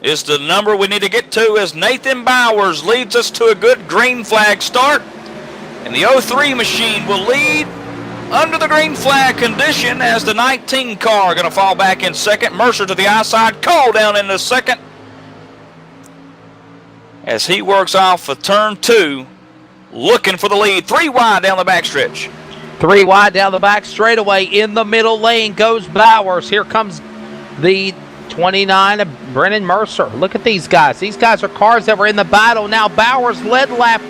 is the number we need to get to as Nathan Bowers leads us to a good green flag start. And the 03 machine will lead under the green flag condition as the 19 car going to fall back in second. Mercer to the outside. Cole down in the second as he works off of turn 2, looking for the lead. 3 wide down the backstretch. 3 wide down the back straightaway. In the middle lane goes Bowers. Here comes the 29 of Brennan Mercer. Look at these guys. These guys are cars that were in the battle. Now Bowers led the lap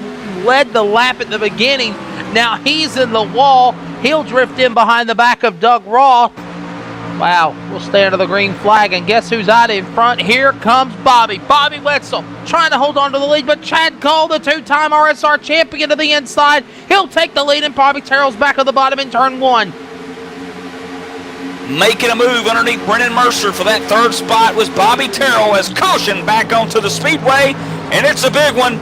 at the beginning. Now he's in the wall. He'll drift in behind the back of Doug Roth. Wow, we'll stay under the green flag. And guess who's out in front? Here comes Bobby Wetzel trying to hold on to the lead, but Chad Cole, the 2-time RSR champion, to the inside. He'll take the lead, and Bobby Terrell's back on the bottom in turn 1. making a move underneath Brennan Mercer for that third spot was Bobby Terrell as caution back onto the Speedway, and it's a big one.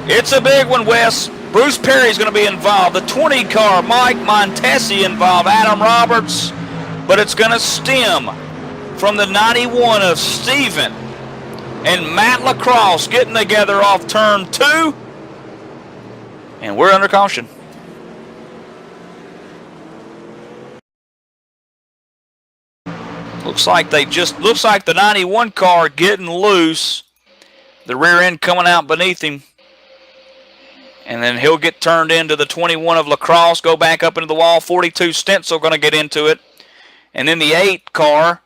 It's a big one, Wes. Bruce Perry's going to be involved. The 20 car, Mike Montesi involved, Adam Roberts, but it's going to stem from the 91 of Steven and Matt Lacrosse getting together off turn 2, and we're under caution. Looks like the 91 car getting loose. The rear end coming out beneath him. And then he'll get turned into the 21 of Lacrosse, go back up into the wall. 42 Stencil going to get into it. And then the 8 car,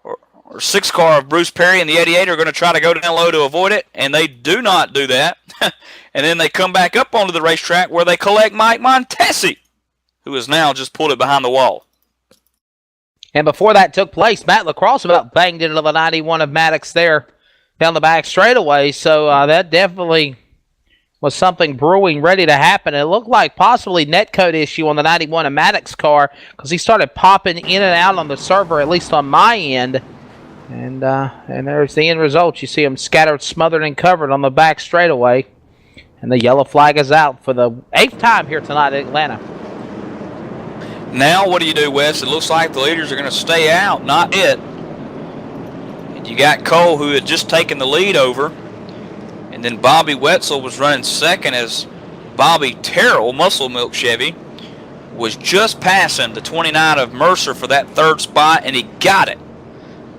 or 6 car of Bruce Perry and the 88 are going to try to go down low to avoid it. And they do not do that. And then they come back up onto the racetrack where they collect Mike Montesi, who has now just pulled it behind the wall. And before that took place, Matt Lacrosse about banged into the 91 of Maddox there down the back straightaway. So that definitely was something brewing, ready to happen. It looked like possibly netcode issue on the 91 of Maddox car because he started popping in and out on the server, at least on my end. And there's the end result. You see him scattered, smothered, and covered on the back straightaway. And the yellow flag is out for the 8th time here tonight at Atlanta. Now what do you do, Wes? It looks like the leaders are going to stay out, not it. And you got Cole, who had just taken the lead over. And then Bobby Wetzel was running second as Bobby Terrell, Muscle Milk Chevy, was just passing the 29 of Mercer for that third spot, and he got it.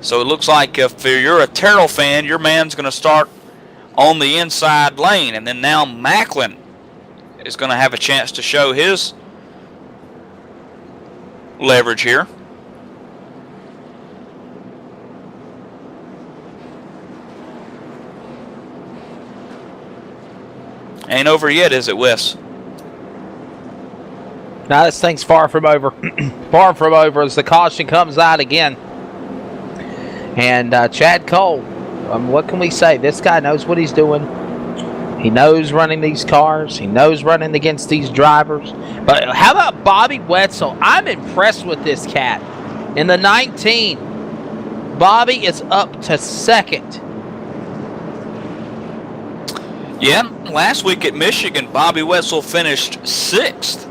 So it looks like if you're a Terrell fan, your man's going to start on the inside lane. And then now Macklin is going to have a chance to show his leverage here. Ain't over yet, is it, Wes? Now this thing's far from over. Far from over as the caution comes out again. And Chad Cole, what can we say? This guy knows what he's doing. He knows running these cars. He knows running against these drivers. But how about Bobby Wetzel? I'm impressed with this cat. In the 19, Bobby is up to second. Yeah, last week at Michigan, Bobby Wetzel finished 6th.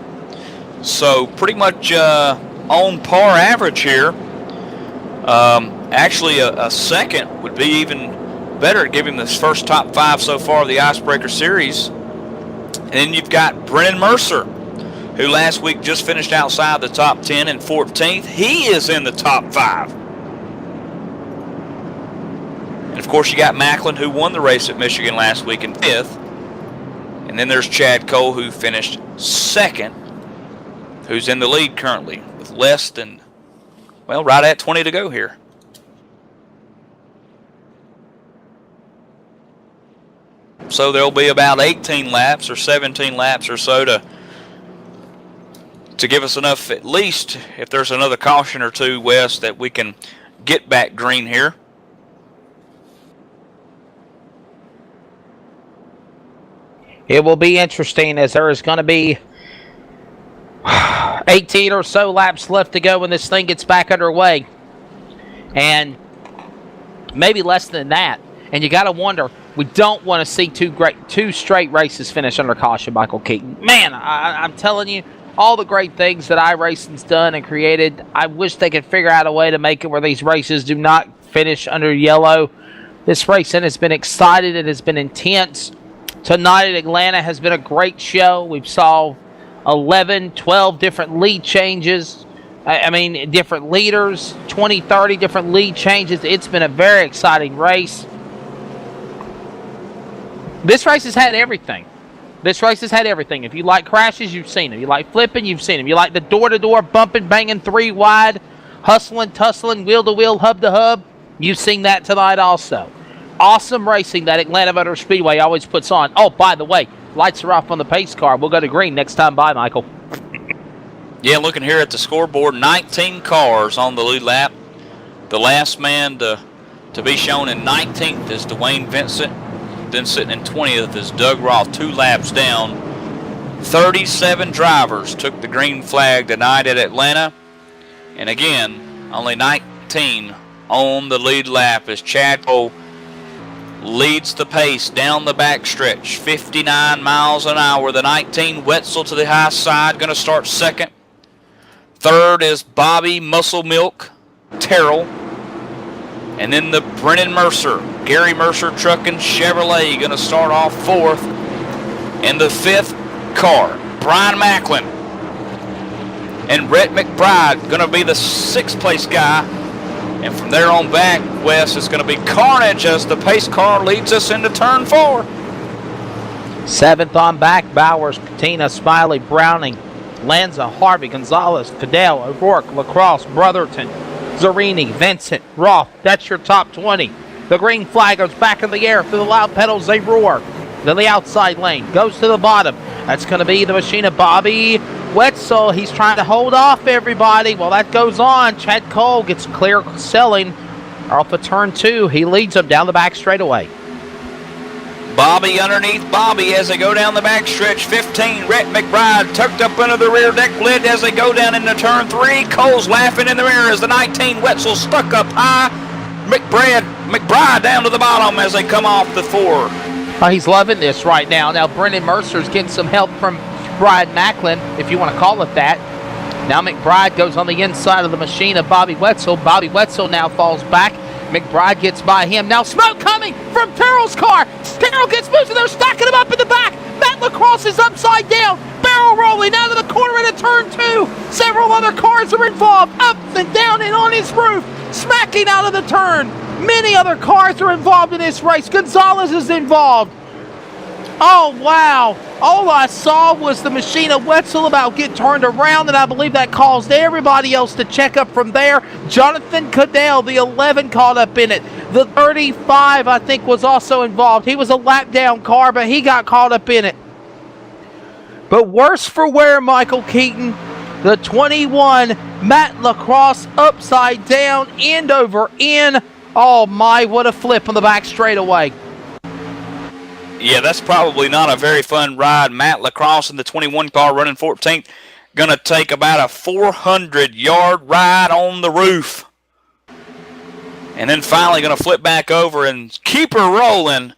So pretty much on par average here. Actually, a second would be even better to give him this first top 5 so far of the IceBreaker series. And then you've got Brennan Mercer, who last week just finished outside the top 10 and 14th. He is in the top 5. And of course you got Macklin, who won the race at Michigan last week in 5th. And then there's Chad Cole, who finished 2nd, who's in the lead currently with less than, well, right at 20 to go here. So there'll be about 18 laps or 17 laps or so to give us enough, at least if there's another caution or two, Wes, that we can get back green here. It will be interesting as there is going to be 18 or so laps left to go when this thing gets back underway. And maybe less than that. And you got to wonder, we don't want to see two straight races finish under caution, Michael Keaton. Man, I'm telling you, all the great things that iRacing's done and created, I wish they could figure out a way to make it where these races do not finish under yellow. This racing has been exciting. It has been intense. Tonight at Atlanta has been a great show. We've saw 11, 12 different lead changes. I mean, different leaders, 20, 30 different lead changes. It's been a very exciting race. This race has had everything. This race has had everything. If you like crashes, you've seen them. You like flipping, you've seen them. You like the door-to-door, bumping, banging, 3 wide, hustling, tussling, wheel-to-wheel, hub-to-hub, you've seen that tonight also. Awesome racing that Atlanta Motor Speedway always puts on. Oh, by the way, lights are off on the pace car. We'll go to green next time by, Michael. Yeah, looking here at the scoreboard, 19 cars on the lead lap. The last man to be shown in 19th is Dwayne Vincent. Then sitting in 20th is Doug Roth, 2 laps down. 37 drivers took the green flag tonight at Atlanta. And again, Only 19 on the lead lap as Chad Cole leads the pace down the backstretch. 59 miles an hour. The 19 Wetzel to the high side, going to start second. Third is Bobby Muscle Milk Terrell. And then the Brennan Mercer, Gary Mercer Trucking Chevrolet, going to start off fourth. And the fifth car, Brian Macklin and Rhett McBride, going to be the sixth place guy. And from there on back, Wes, is going to be carnage as the pace car leads us into turn 4. Seventh on back, Bowers, Patina, Smiley, Browning, Lanza, Harvey, Gonzalez, Cadell, O'Rourke, LaCrosse, Brotherton, Zarini, Vincent, Roth. That's your top 20. The green flag goes back in the air. Through the loud pedals, they roar. Then the outside lane goes to the bottom. That's going to be the machine of Bobby Wetzel. He's trying to hold off everybody. Well, that goes on. Chad Cole gets clear selling off of turn 2. He leads them down the back straightaway. Bobby underneath Bobby as they go down the backstretch. 15, Rhett McBride tucked up under the rear deck lid as they go down into turn 3. Cole's laughing in the mirror as the 19 Wetzel stuck up high. McBride down to the bottom as they come off the 4. He's loving this right now. Now Brendan Mercer's getting some help from Brian Macklin, if you want to call it that. Now McBride goes on the inside of the machine of Bobby Wetzel. Bobby Wetzel now falls back. McBride gets by him. Now smoke coming from Terrell's car. Terrell gets moved, and they're stacking him up in the back. Matt LaCrosse is upside down, barrel rolling out of the corner into turn 2. Several other cars are involved, up and down and on his roof, smacking out of the turn. Many other cars are involved in this race. Gonzalez is involved. Oh, wow. All I saw was the machine of Wetzel about get turned around, and I believe that caused everybody else to check up from there. Jonathan Cadell, the 11, caught up in it. The 35, I think, was also involved. He was a lap-down car, but he got caught up in it. But worse for wear, Michael Keaton, the 21, Matt LaCrosse, upside down, end over end. Oh, my, what a flip on the back straightaway. Yeah, that's probably not a very fun ride. Matt LaCrosse in the 21 car running 14th. Going to take about a 400-yard ride on the roof. And then finally going to flip back over and keep her rolling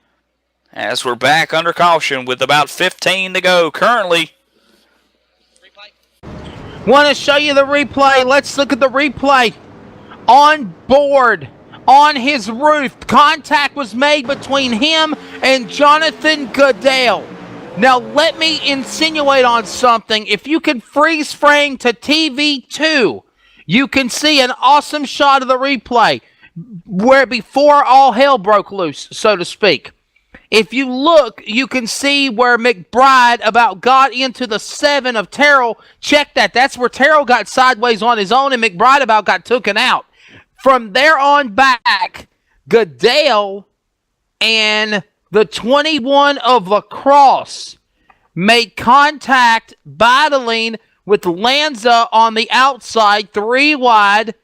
as we're back under caution with about 15 to go currently. Want to show you the replay. Let's look at the replay. On board. On his roof, contact was made between him and Jonathan Goodale. Now, let me insinuate on something. If you can freeze frame to TV2, you can see an awesome shot of the replay where before all hell broke loose, so to speak. If you look, you can see where McBride about got into the 7 of Terrell. Check that. That's where Terrell got sideways on his own and McBride about got taken out. From there on back, Goodale and the 21 of LaCrosse made contact battling with Lanza on the outside, 3 wide,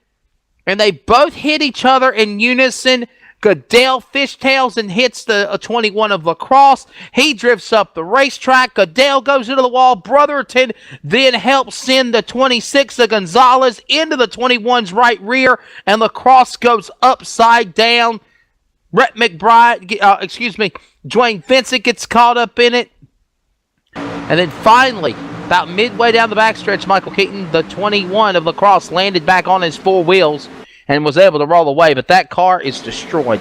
and they both hit each other in unison. Goodale fishtails and hits the 21 of LaCrosse. He drifts up the racetrack. Goodale goes into the wall. Brotherton then helps send the 26 of Gonzalez into the 21's right rear, and LaCrosse goes upside down. Rhett McBride, Dwayne Vincent gets caught up in it. And then finally, about midway down the backstretch, Michael Keaton, the 21 of LaCrosse, landed back on his 4 wheels and was able to roll away, but that car is destroyed.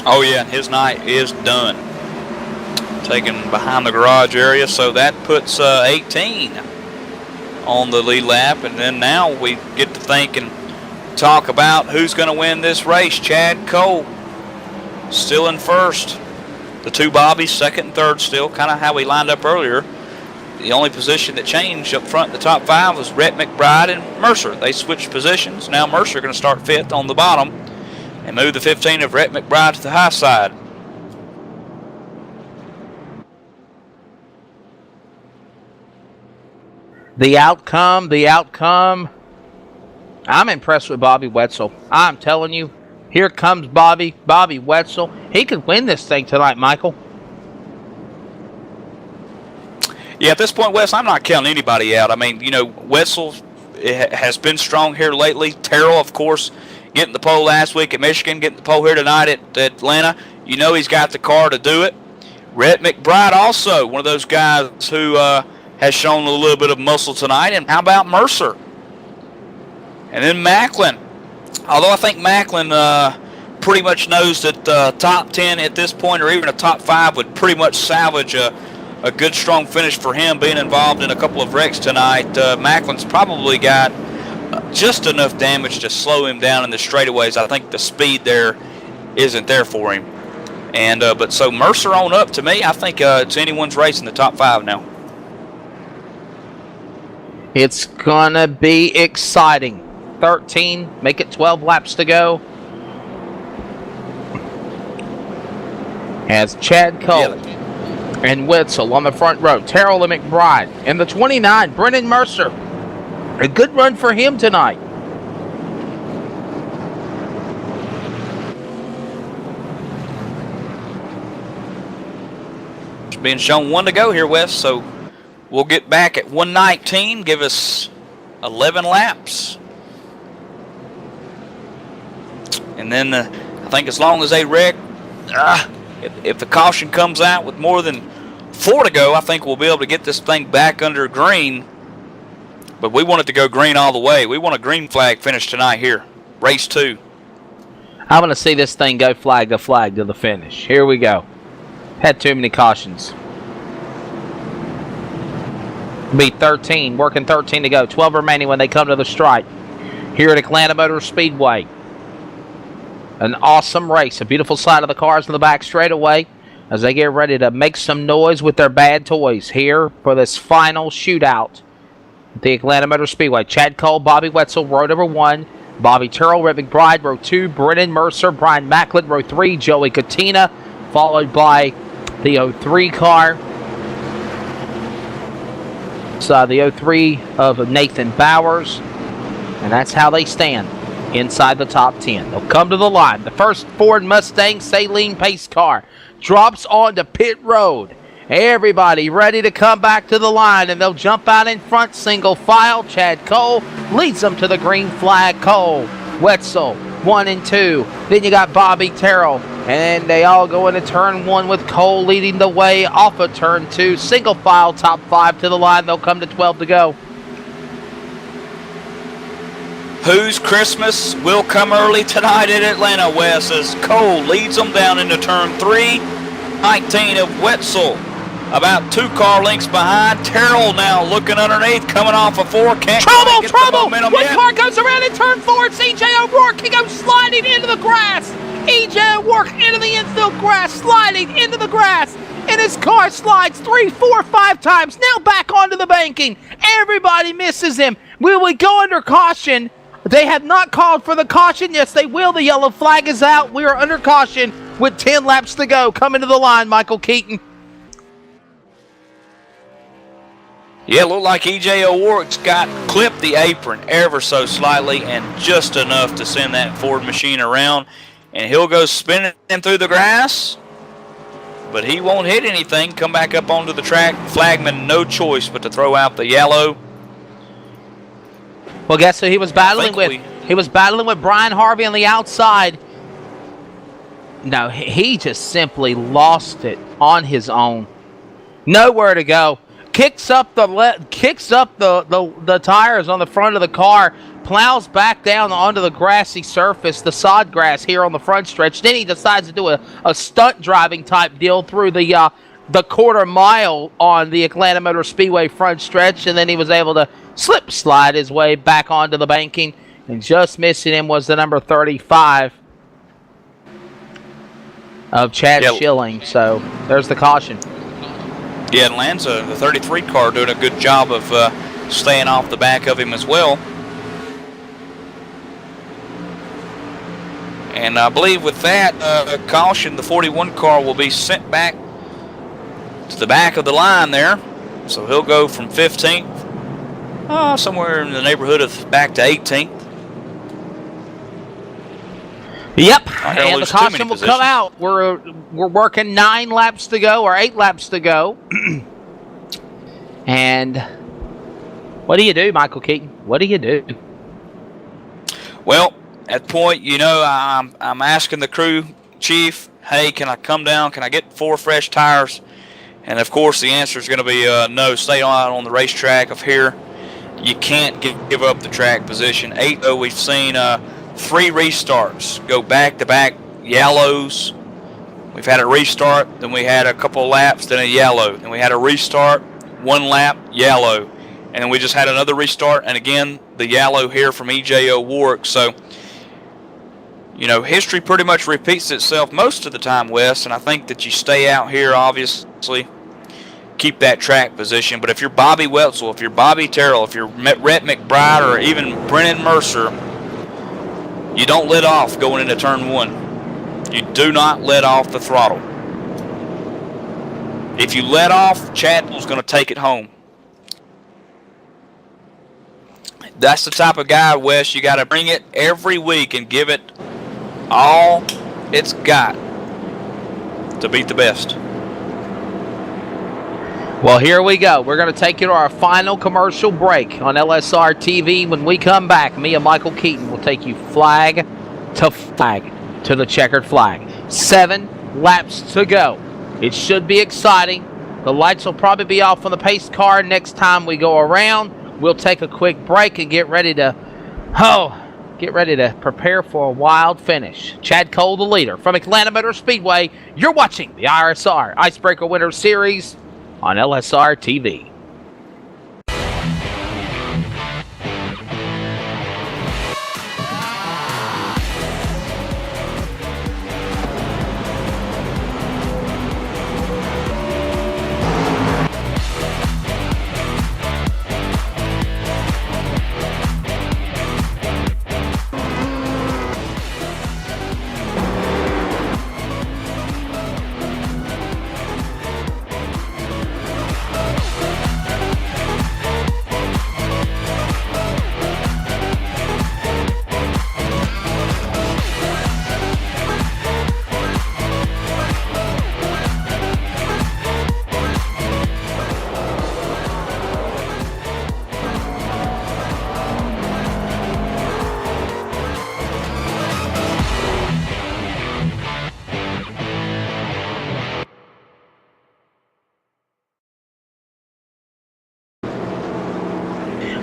Oh, yeah, his night is done. Taken behind the garage area, so that puts 18 on the lead lap, and then now we get to think and talk about who's going to win this race. Chad Cole still in first. The 2 Bobbies, second and third still, kind of how we lined up earlier. The only position that changed up front in the top 5 was Rhett McBride and Mercer. They switched positions. Now Mercer going to start 5th on the bottom and move the 15 of Rhett McBride to the high side. The outcome. I'm impressed with Bobby Wetzel. I'm telling you, here comes Bobby Wetzel. He could win this thing tonight, Michael. Yeah, at this point, Wes, I'm not counting anybody out. I mean, you know, Wetzel has been strong here lately. Terrell, of course, getting the pole last week at Michigan, getting the pole here tonight at Atlanta. You know he's got the car to do it. Rhett McBride also, one of those guys who has shown a little bit of muscle tonight. And how about Mercer? And then Macklin. Although I think Macklin pretty much knows that top 10 at this point, or even a top 5, would pretty much salvage a good, strong finish for him, being involved in a couple of wrecks tonight. Macklin's probably got just enough damage to slow him down in the straightaways. I think the speed there isn't there for him. And but so Mercer on up to me. I think it's anyone's race in the top 5 now. It's gonna be exciting. 13, make it 12 laps to go. As Chad Cole and Wetzel on the front row. Terrell and McBride. And the 29, Brennan Mercer. A good run for him tonight. It's being shown 1 to go here, Wes, so we'll get back at 119, give us 11 laps. And then I think as long as they wreck, if the caution comes out with more than 4 to go, I think we'll be able to get this thing back under green. But we want it to go green all the way. We want a green flag finish tonight here. Race 2. I want to see this thing go flag to flag to the finish. Here we go. Had too many cautions. Be 13, working 13 to go. 12 remaining when they come to the stripe. Here at Atlanta Motor Speedway. An awesome race. A beautiful sight of the cars in the back straightaway as they get ready to make some noise with their bad toys here for this final shootout at the Atlanta Motor Speedway. Chad Cole, Bobby Wetzel, row number 1. Bobby Terrell, Rhett McBride, row 2. Brennan Mercer, Brian Macklin, row 3. Joey Katina, followed by the 03 car. So the 03 of Nathan Bowers. And that's how they stand inside the top 10. They'll come to the line. The first Ford Mustang Saline pace car drops onto pit road. Everybody ready to come back to the line, and they'll jump out in front single file. Chad Cole leads them to the green flag. Cole, Wetzel, 1 and 2. Then you got Bobby Terrell, and they all go into turn 1 with Cole leading the way off of turn 2. Single file, top 5 to the line. They'll come to 12 to go. Whose Christmas will come early tonight in Atlanta, Wes, as Cole leads them down into turn 3. 19 of Wetzel, about 2 car lengths behind. Terrell now looking underneath, coming off a 4. Can't Trouble! One car goes around in turn 4. It's E.J. O'Rourke. He goes sliding into the grass. E.J. O'Rourke into the infield grass, sliding into the grass. And his car slides 3, 4, 5 times. Now back onto the banking. Everybody misses him. Will we go under caution? They have not called for the caution. Yes, they will. The yellow flag is out. We are under caution with 10 laps to go. Coming to the line, Michael Keaton. Yeah, looked like E.J. O'Rourke's got clipped the apron ever so slightly and just enough to send that Ford machine around. And he'll go spinning through the grass, but he won't hit anything. Come back up onto the track. Flagman, no choice but to throw out the yellow. Well, guess who he was battling with? He was battling with Brian Harvey on the outside. No, he just simply lost it on his own. Nowhere to go. Kicks up the tires on the front of the car. Plows back down onto the grassy surface, the sod grass here on the front stretch. Then he decides to do a stunt driving type deal through the quarter mile on the Atlanta Motor Speedway front stretch, and then he was able to slide his way back onto the banking, and just missing him was the number 35 of Chad Schilling. So there's the caution. Yeah, and Lanza, the 33 car, doing a good job of staying off the back of him as well. And I believe with that caution, the 41 car will be sent back to the back of the line there. So he'll go from 15th, somewhere in the neighborhood of back to 18th. Yep, and the caution will come out. We're working 9 laps to go, or 8 laps to go. And what do you do, Michael Keaton? What do you do? Well, at the point, I'm asking the crew chief, hey, can I come down? Can I get 4 fresh tires? And of course, the answer is going to be no. Stay on the racetrack of here. You can't give up the track position. 8, though, we've seen 3 restarts go back-to-back yellows. We've had a restart, then we had a couple of laps, then a yellow. Then we had a restart, 1 lap, yellow. And then we just had another restart, and again, the yellow here from EJ O'Rourke. So, history pretty much repeats itself most of the time, Wes, and I think that you stay out here, obviously, keep that track position. But if you're Bobby Wetzel, if you're Bobby Terrell, if you're Rhett McBride, or even Brennan Mercer, you don't let off going into turn 1. You do not let off the throttle. If you let off, Chadwell's going to take it home. That's the type of guy, Wes, you got to bring it every week and give it all it's got to beat the best. Well, here we go. We're going to take you to our final commercial break on LSR TV. When we come back, me and Michael Keaton will take you flag to the checkered flag. 7 laps to go. It should be exciting. The lights will probably be off on the pace car next time we go around. We'll take a quick break and get ready to prepare for a wild finish. Chad Cole, the leader from Atlanta Motor Speedway. You're watching the RSR IceBreaker Winter Series on LSR TV.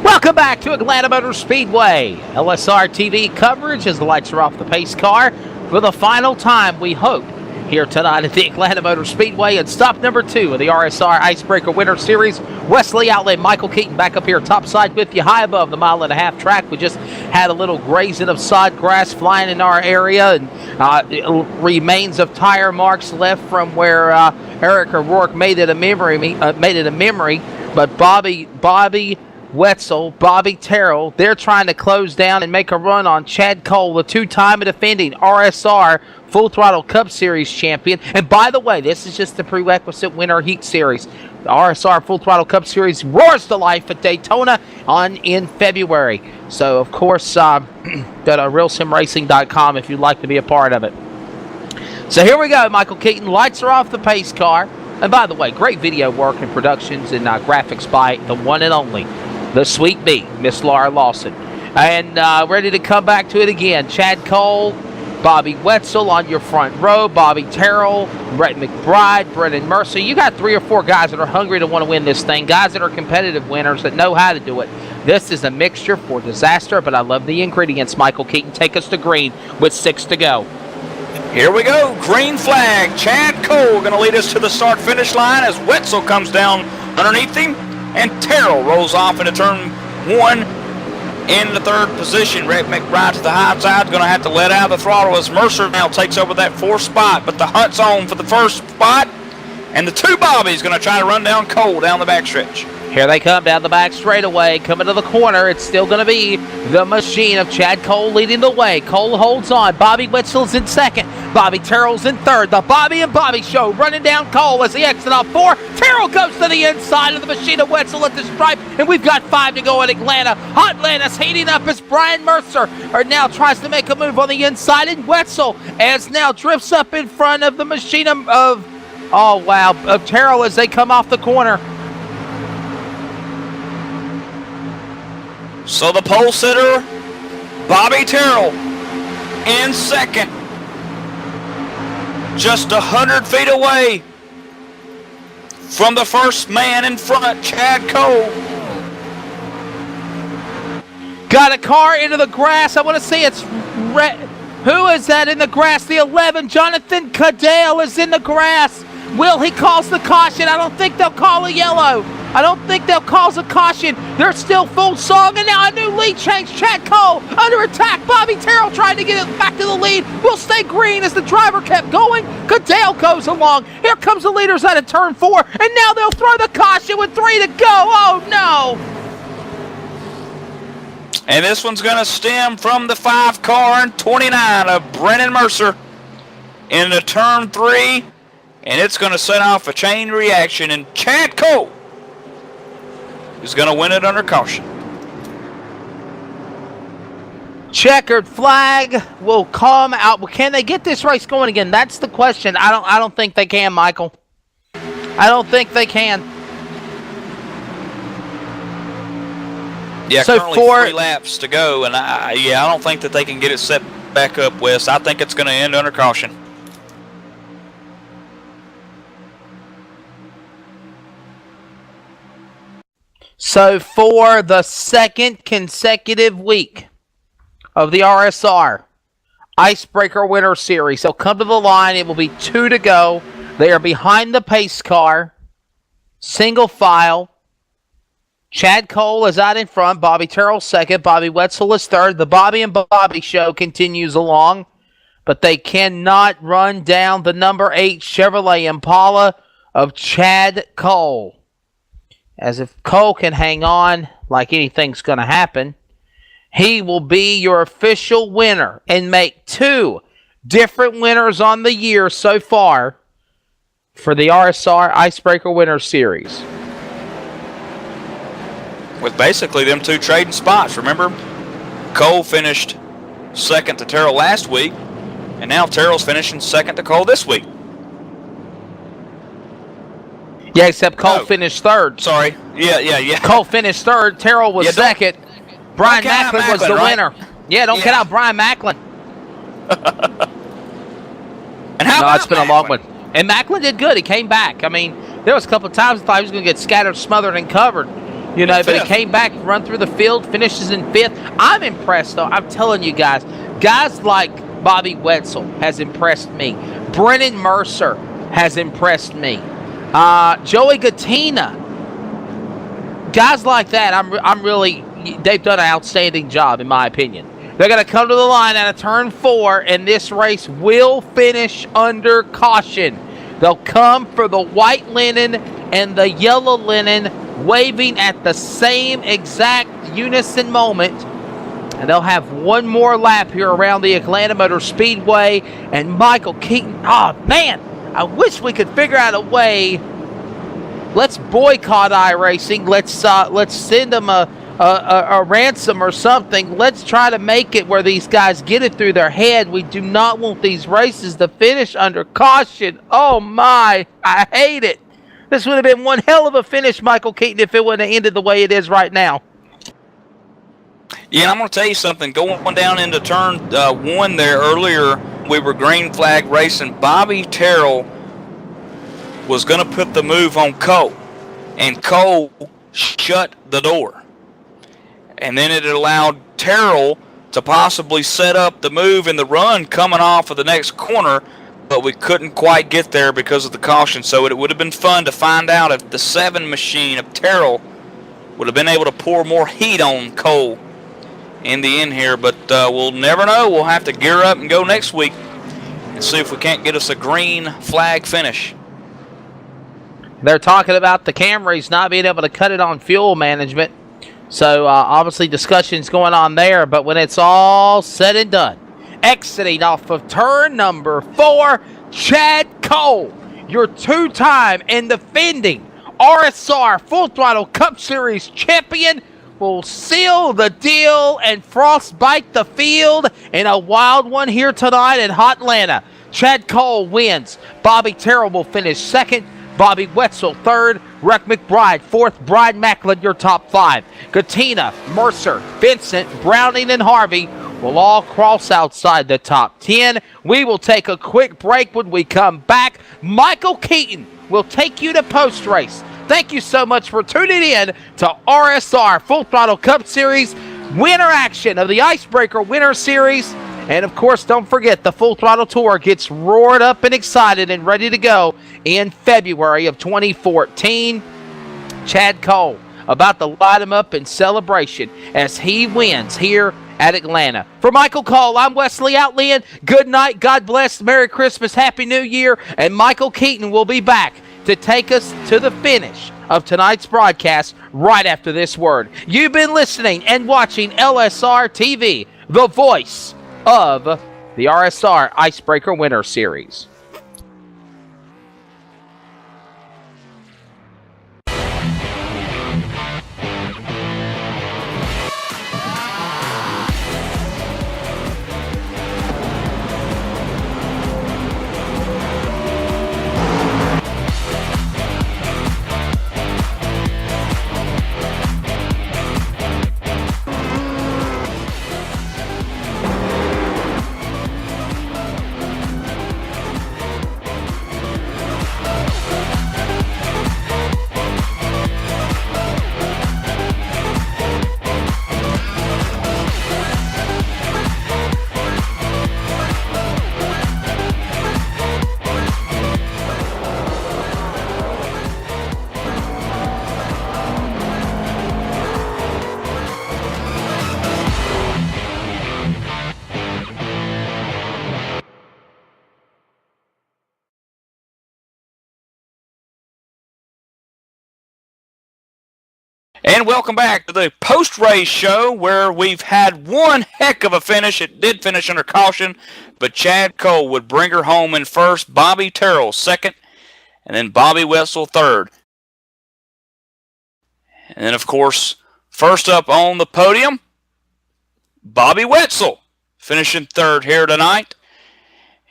Welcome back to Atlanta Motor Speedway. LSR TV coverage as the lights are off the pace car for the final time, we hope, here tonight at the Atlanta Motor Speedway and stop number 2 of the RSR IceBreaker Winter Series. Wesley Outlet, Michael Keaton back up here topside with you, high above the 1.5-mile track. We just had a little grazing of sod grass flying in our area, and remains of tire marks left from where Eric O'Rourke made it a memory. But Bobby Wetzel, Bobby Terrell, they're trying to close down and make a run on Chad Cole, the 2-time defending RSR Full Throttle Cup Series champion. And by the way, this is just the prerequisite Winter Heat Series. The RSR Full Throttle Cup Series roars to life at Daytona in February. So, of course, go to RealSimRacing.com if you'd like to be a part of it. So here we go, Michael Keaton. Lights are off the pace car. And by the way, great video work and productions and graphics by the one and only, the Sweet Bee, Miss Laura Lawson. And ready to come back to it again. Chad Cole, Bobby Wetzel on your front row, Bobby Terrell, Rhett McBride, Brennan Mercer. You got 3 or 4 guys that are hungry to want to win this thing, guys that are competitive winners that know how to do it. This is a mixture for disaster, but I love the ingredients. Michael Keaton, take us to green with 6 to go. Here we go, green flag. Chad Cole going to lead us to the start-finish line as Wetzel comes down underneath him, and Terrell rolls off into turn 1 in the 3rd position. Rhett McBride to the high side, going to have to let out the throttle as Mercer now takes over that 4th spot, but the hunt's on for the 1st spot, and the 2 Bobbies going to try to run down Cole down the backstretch. Here they come down the back straightaway, coming to the corner. It's still going to be the machine of Chad Cole leading the way. Cole holds on. Bobby Wetzel's in 2nd. Bobby Terrell's in 3rd. The Bobby and Bobby show running down Cole as he exits off 4. Terrell goes to the inside of the machine of Wetzel at the stripe, and we've got 5 to go in Atlanta. Atlanta's heating up as Brian Mercer now tries to make a move on the inside, and Wetzel as now drifts up in front of the machine of Terrell as they come off the corner. So the pole sitter, Bobby Terrell, in second. Just 100 feet away from the first man in front, Chad Cole. Got a car into the grass. I want to see it's red. Who is that in the grass? The 11, Jonathan Cadell, is in the grass. Will he calls the caution? I don't think they'll call a yellow. I don't think they'll call a caution. They're still full song, and now a new lead change. Chad Cole under attack. Bobby Terrell trying to get it back to the lead. Will stay green as the driver kept going. Cadell goes along. Here comes the leaders out of turn 4, and now they'll throw the caution with 3 to go. Oh, no. And this one's going to stem from the 5 car in 29 of Brennan Mercer into turn 3. And it's going to set off a chain reaction. And Chad Cole is going to win it under caution. Checkered flag will come out. Can they get this race going again? That's the question. I don't think they can, Michael. I don't think they can. Yeah, so currently 3 laps to go, and I don't think that they can get it set back up, Wes. I think it's going to end under caution. So for the second consecutive week of the RSR Icebreaker Winter Series, they'll come to the line. It will be 2 to go. They are behind the pace car, single file. Chad Cole is out in front. Bobby Terrell second. Bobby Wetzel is third. The Bobby and Bobby show continues along, but they cannot run down the number 8 Chevrolet Impala of Chad Cole. As if Cole can hang on like anything's going to happen, he will be your official winner and make 2 different winners on the year so far for the RSR Icebreaker Winter Series. With basically them 2 trading spots. Remember, Cole finished second to Terrell last week, and now Terrell's finishing second to Cole this week. Yeah, except Cole finished third. Sorry. Yeah. Cole finished third. Terrell was second. Brian Macklin was the winner. Yeah, don't cut out Brian Macklin. And how about it's been a long one. And Macklin did good. He came back. I mean, there was a couple of times I thought he was going to get scattered, smothered, and covered. You know, but he came back, run through the field, finishes in 5th. I'm impressed, though. I'm telling you guys. Guys like Bobby Wetzel has impressed me. Brennan Mercer has impressed me. Joey Gattina. Guys like that, I'm really, they've done an outstanding job, in my opinion. They're going to come to the line out of turn 4, and this race will finish under caution. They'll come for the white linen and the yellow linen, waving at the same exact unison moment. And they'll have one more lap here around the Atlanta Motor Speedway. And Michael Keaton, oh man, I wish we could figure out a way. Let's boycott iRacing. Let's send them a ransom or something. Let's try to make it where these guys get it through their head. We do not want these races to finish under caution. Oh my, I hate it. This would have been one hell of a finish, Michael Keaton, if it would have ended the way it is right now. Yeah, and I'm going to tell you something. Going down into turn 1 there earlier, we were green flag racing. Bobby Terrell was going to put the move on Cole, and Cole shut the door. And then it allowed Terrell to possibly set up the move in the run coming off of the next corner, but we couldn't quite get there because of the caution. So it would have been fun to find out if the 7 machine of Terrell would have been able to pour more heat on Cole in the end here. But we'll never know. We'll have to gear up and go next week and see if we can't get us a green flag finish. They're talking about the Camrys not being able to cut it on fuel management. So obviously discussions going on there. But when it's all said and done, exiting off of turn number 4, Chad Cole, your 2-time and defending RSR Full Throttle Cup Series champion, will seal the deal and frostbite the field in a wild one here tonight in Hot Atlanta. Chad Cole wins. Bobby Terrell will finish second. Bobby Wetzel, third. Rick McBride, fourth. Brian Macklin, your top 5. Katina, Mercer, Vincent, Browning, and Harvey will all cross outside the top 10. We will take a quick break. When we come back, Michael Keaton will take you to post-race. Thank you so much for tuning in to RSR Full Throttle Cup Series winter action of the IceBreaker Winter Series. And, of course, don't forget, the Full Throttle Tour gets roared up and excited and ready to go in February of 2014. Chad Cole about to light him up in celebration as he wins here at Atlanta. For Michael Cole, I'm Wesley Outland. Good night, God bless, Merry Christmas, Happy New Year, and Michael Keaton will be back to take us to the finish of tonight's broadcast right after this word. You've been listening and watching LSR TV, the voice of the RSR IceBreaker Winter Series. And welcome back to the post-race show where we've had one heck of a finish. It did finish under caution, but Chad Cole would bring her home in first, Bobby Terrell second, and then Bobby Wetzel third. And then, of course, first up on the podium, Bobby Wetzel finishing third here tonight.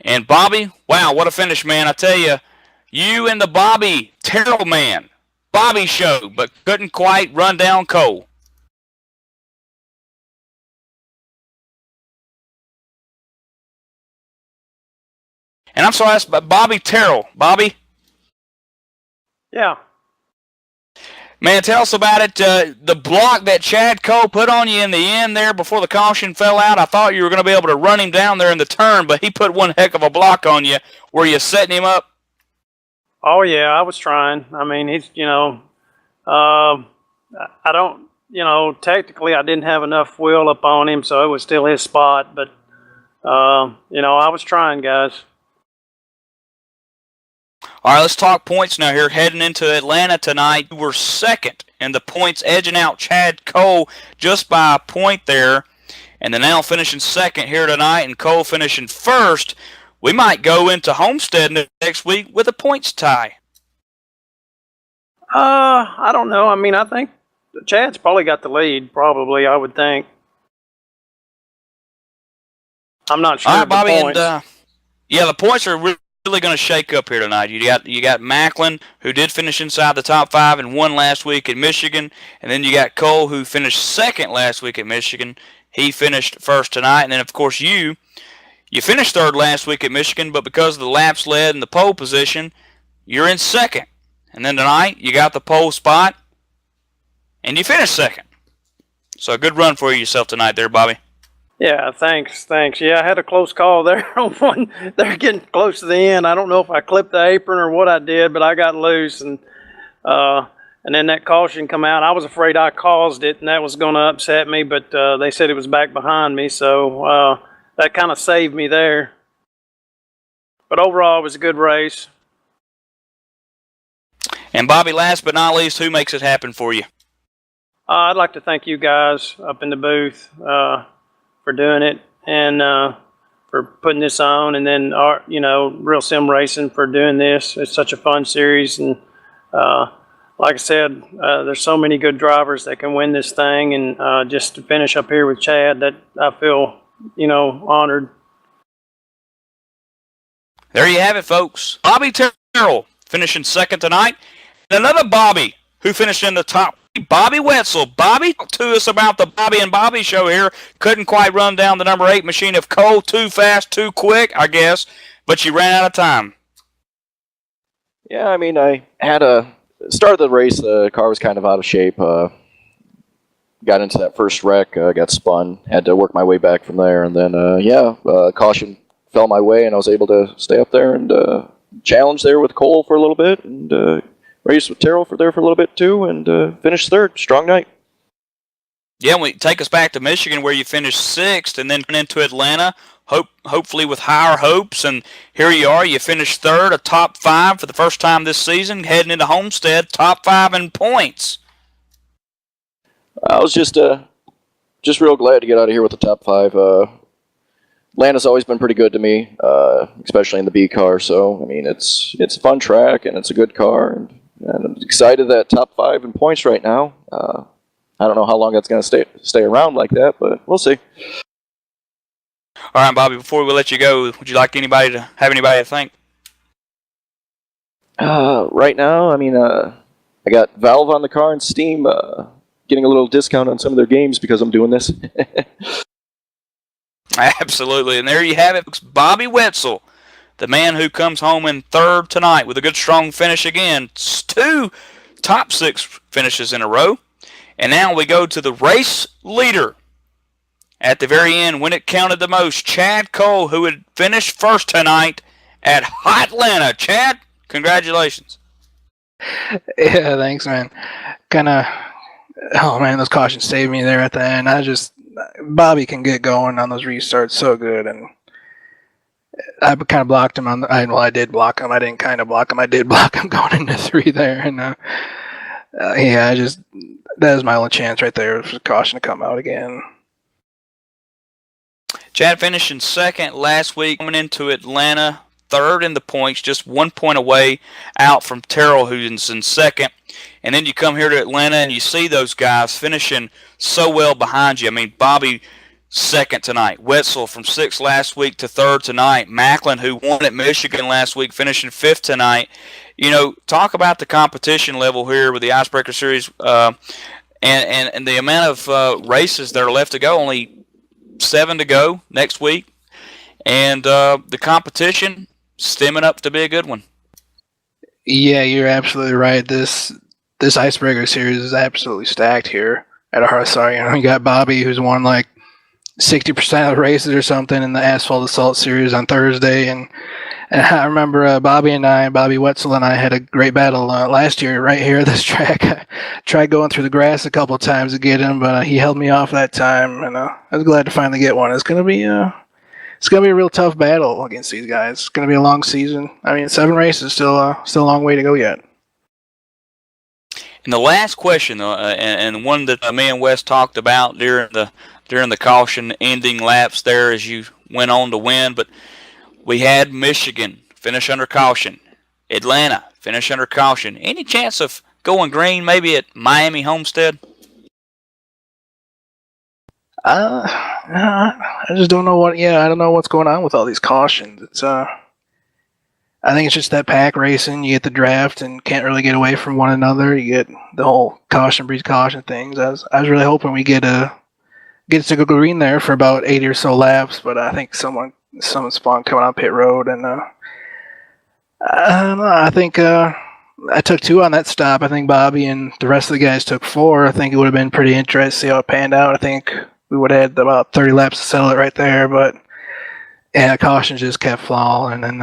And Bobby, wow, what a finish, man. I tell you, you and the Bobby Terrell man. Bobby show, but couldn't quite run down Cole. And I'm sorry, that's Bobby Terrell. Bobby? Yeah. Man, tell us about it. The block that Chad Cole put on you in the end there before the caution fell out, I thought you were going to be able to run him down there in the turn, but he put one heck of a block on you. Were you setting him up? Oh, yeah, I was trying. I mean, he's, I don't, technically I didn't have enough wheel up on him, so it was still his spot. But, I was trying, guys. All right, let's talk points now here. Heading into Atlanta tonight, we're second in the points, edging out Chad Cole just by a point there. And then now finishing second here tonight and Cole finishing first. We might go into Homestead next week with a points tie. I don't know. I mean, I think Chad's probably got the lead, probably, I would think. I'm not sure. All right, Bobby, the points. And the points are really going to shake up here tonight. You got Macklin, who did finish inside the top 5 and won last week at Michigan, and then you got Cole, who finished second last week at Michigan. He finished first tonight, and then of course you finished third last week at Michigan, but because of the laps led and the pole position, you're in second. And then tonight, you got the pole spot, and you finished second. So a good run for yourself tonight there, Bobby. Yeah, thanks. Yeah, I had a close call there on one. They're getting close to the end. I don't know if I clipped the apron or what I did, but I got loose, and then that caution come out. I was afraid I caused it, and that was going to upset me, but they said it was back behind me, so that kind of saved me there. But overall, it was a good race. And Bobby, last but not least, who makes it happen for you? I'd like to thank you guys up in the booth for doing it and for putting this on, and then Real Sim Racing for doing this. It's such a fun series, and like I said, there's so many good drivers that can win this thing, and just to finish up here with Chad, that I feel honored. There you have it, folks. Bobby Terrell finishing second tonight. And another Bobby who finished in the top, Bobby Wetzel. Bobby, talk to us about the Bobby and Bobby show here. Couldn't quite run down the number 8 machine of Cole. Too fast, too quick, I guess. But she ran out of time. Yeah, I mean, I had started the race, the car was kind of out of shape. Got into that first wreck, got spun, had to work my way back from there, and then, caution fell my way, and I was able to stay up there and challenge there with Cole for a little bit, and race with Terrell for a little bit too, and finished third. Strong night. Yeah, take us back to Michigan where you finished 6th, and then into Atlanta, hopefully with higher hopes, and here you are. You finished 3rd, a top 5 for the first time this season, heading into Homestead, top 5 in points. I was just real glad to get out of here with the top 5. Atlanta's always been pretty good to me, especially in the B car. So I mean, it's a fun track and it's a good car, and I'm excited that top 5 in points right now. I don't know how long that's going to stay around like that, but we'll see. All right, Bobby. Before we let you go, would you like anybody to thank? Right now, I mean, I got Valve on the car and Steam. Getting a little discount on some of their games because I'm doing this. Absolutely. And there you have it, Bobby Wetzel, the man who comes home in 3rd tonight with a good, strong finish again. 2 top 6 finishes in a row. And now we go to the race leader. At the very end, when it counted the most, Chad Cole, who had finished 1st tonight at Hotlanta. Chad, congratulations. Yeah, thanks, man. Oh man, those cautions saved me there at the end. Bobby can get going on those restarts so good, and I kind of blocked him I did block him. I didn't kind of block him. I did block him going into 3 there, and that was my only chance right there for caution to come out again. Chad finishing 2nd last week, coming into Atlanta, 3rd in the points, just 1 point away out from Terrell, who's in 2nd. And then you come here to Atlanta and you see those guys finishing so well behind you. I mean, Bobby 2nd tonight. Wetzel from 6th last week to 3rd tonight. Macklin, who won at Michigan last week, finishing 5th tonight. You know, talk about the competition level here with the IceBreaker Series and the amount of races that are left to go. Only 7 to go next week. And the competition stemming up to be a good one. Yeah, you're absolutely right. This IceBreaker Series is absolutely stacked here at RSR. You know, you got Bobby, who's won like 60% of the races or something in the Asphalt Assault Series on Thursday, and I remember Bobby Wetzel and I had a great battle last year right here at this track. I tried going through the grass a couple of times to get him, but he held me off that time, and I was glad to finally get one. It's gonna be a real tough battle against these guys. It's gonna be a long season. I mean, 7 races, still a long way to go yet. And the last question, and one that me and Wes talked about during the caution ending laps there as you went on to win, but we had Michigan finish under caution, Atlanta finish under caution. Any chance of going green maybe at Miami Homestead? I just don't know I don't know what's going on with all these cautions. It's I think it's just that pack racing. You get the draft and can't really get away from one another. You get the whole caution breeds caution things. I was really hoping we get to go green there for about 80 or so laps, but I think someone spawned coming on pit road, and I don't know. I think I took 2 on that stop. I think Bobby and the rest of the guys took 4. I think it would have been pretty interesting to see how it panned out. I think we would have had about 30 laps to settle it right there, but yeah, caution just kept falling, and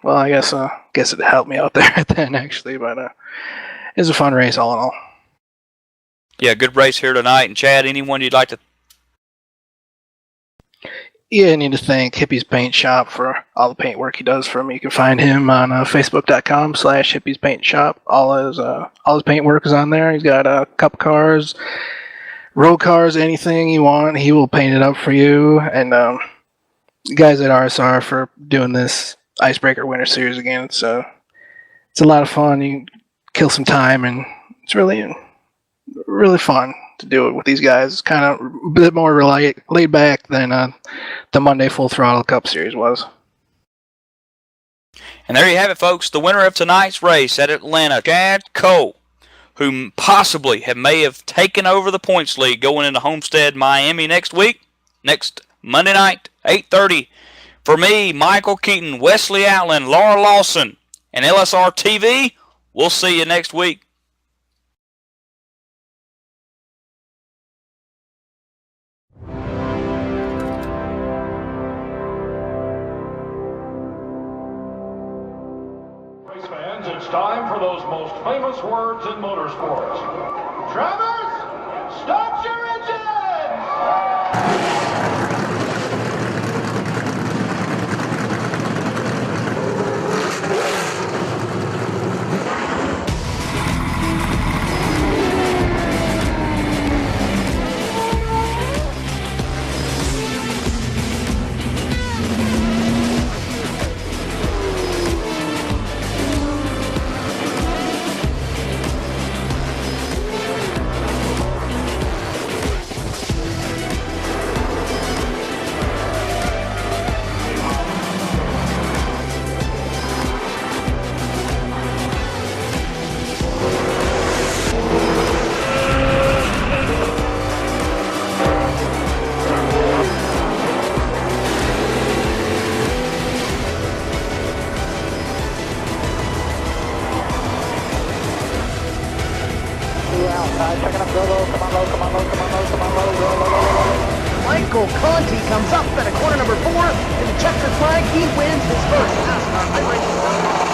well, I guess it helped me out there at the end, actually, but it was a fun race all in all. Yeah, good race here tonight. And Chad, anyone you'd like to? Yeah, I need to thank Hippie's Paint Shop for all the paint work he does for me. You can find him on facebook.com/Hippie's Paint Shop. All his paint work is on there. He's got cup cars, road cars, anything you want, he will paint it up for you. And the guys at RSR for doing this IceBreaker Winter Series again. It's a lot of fun. You kill some time, and it's really fun to do it with these guys. It's kind of a bit more laid back than the Monday Full Throttle Cup Series was. And there you have it, folks. The winner of tonight's race at Atlanta, Chad Cole, who possibly may have taken over the points lead going into Homestead, Miami next Monday night, 8:30. For me, Michael Keaton, Wesley Outland, Laura Lawson, and LSRTV, we'll see you next week. Race fans, it's time for those most famous words in motorsports. Drivers, start your engines! Michael Conti comes up at a corner number 4 in the checkered flag. He wins his first NASCAR iRacing.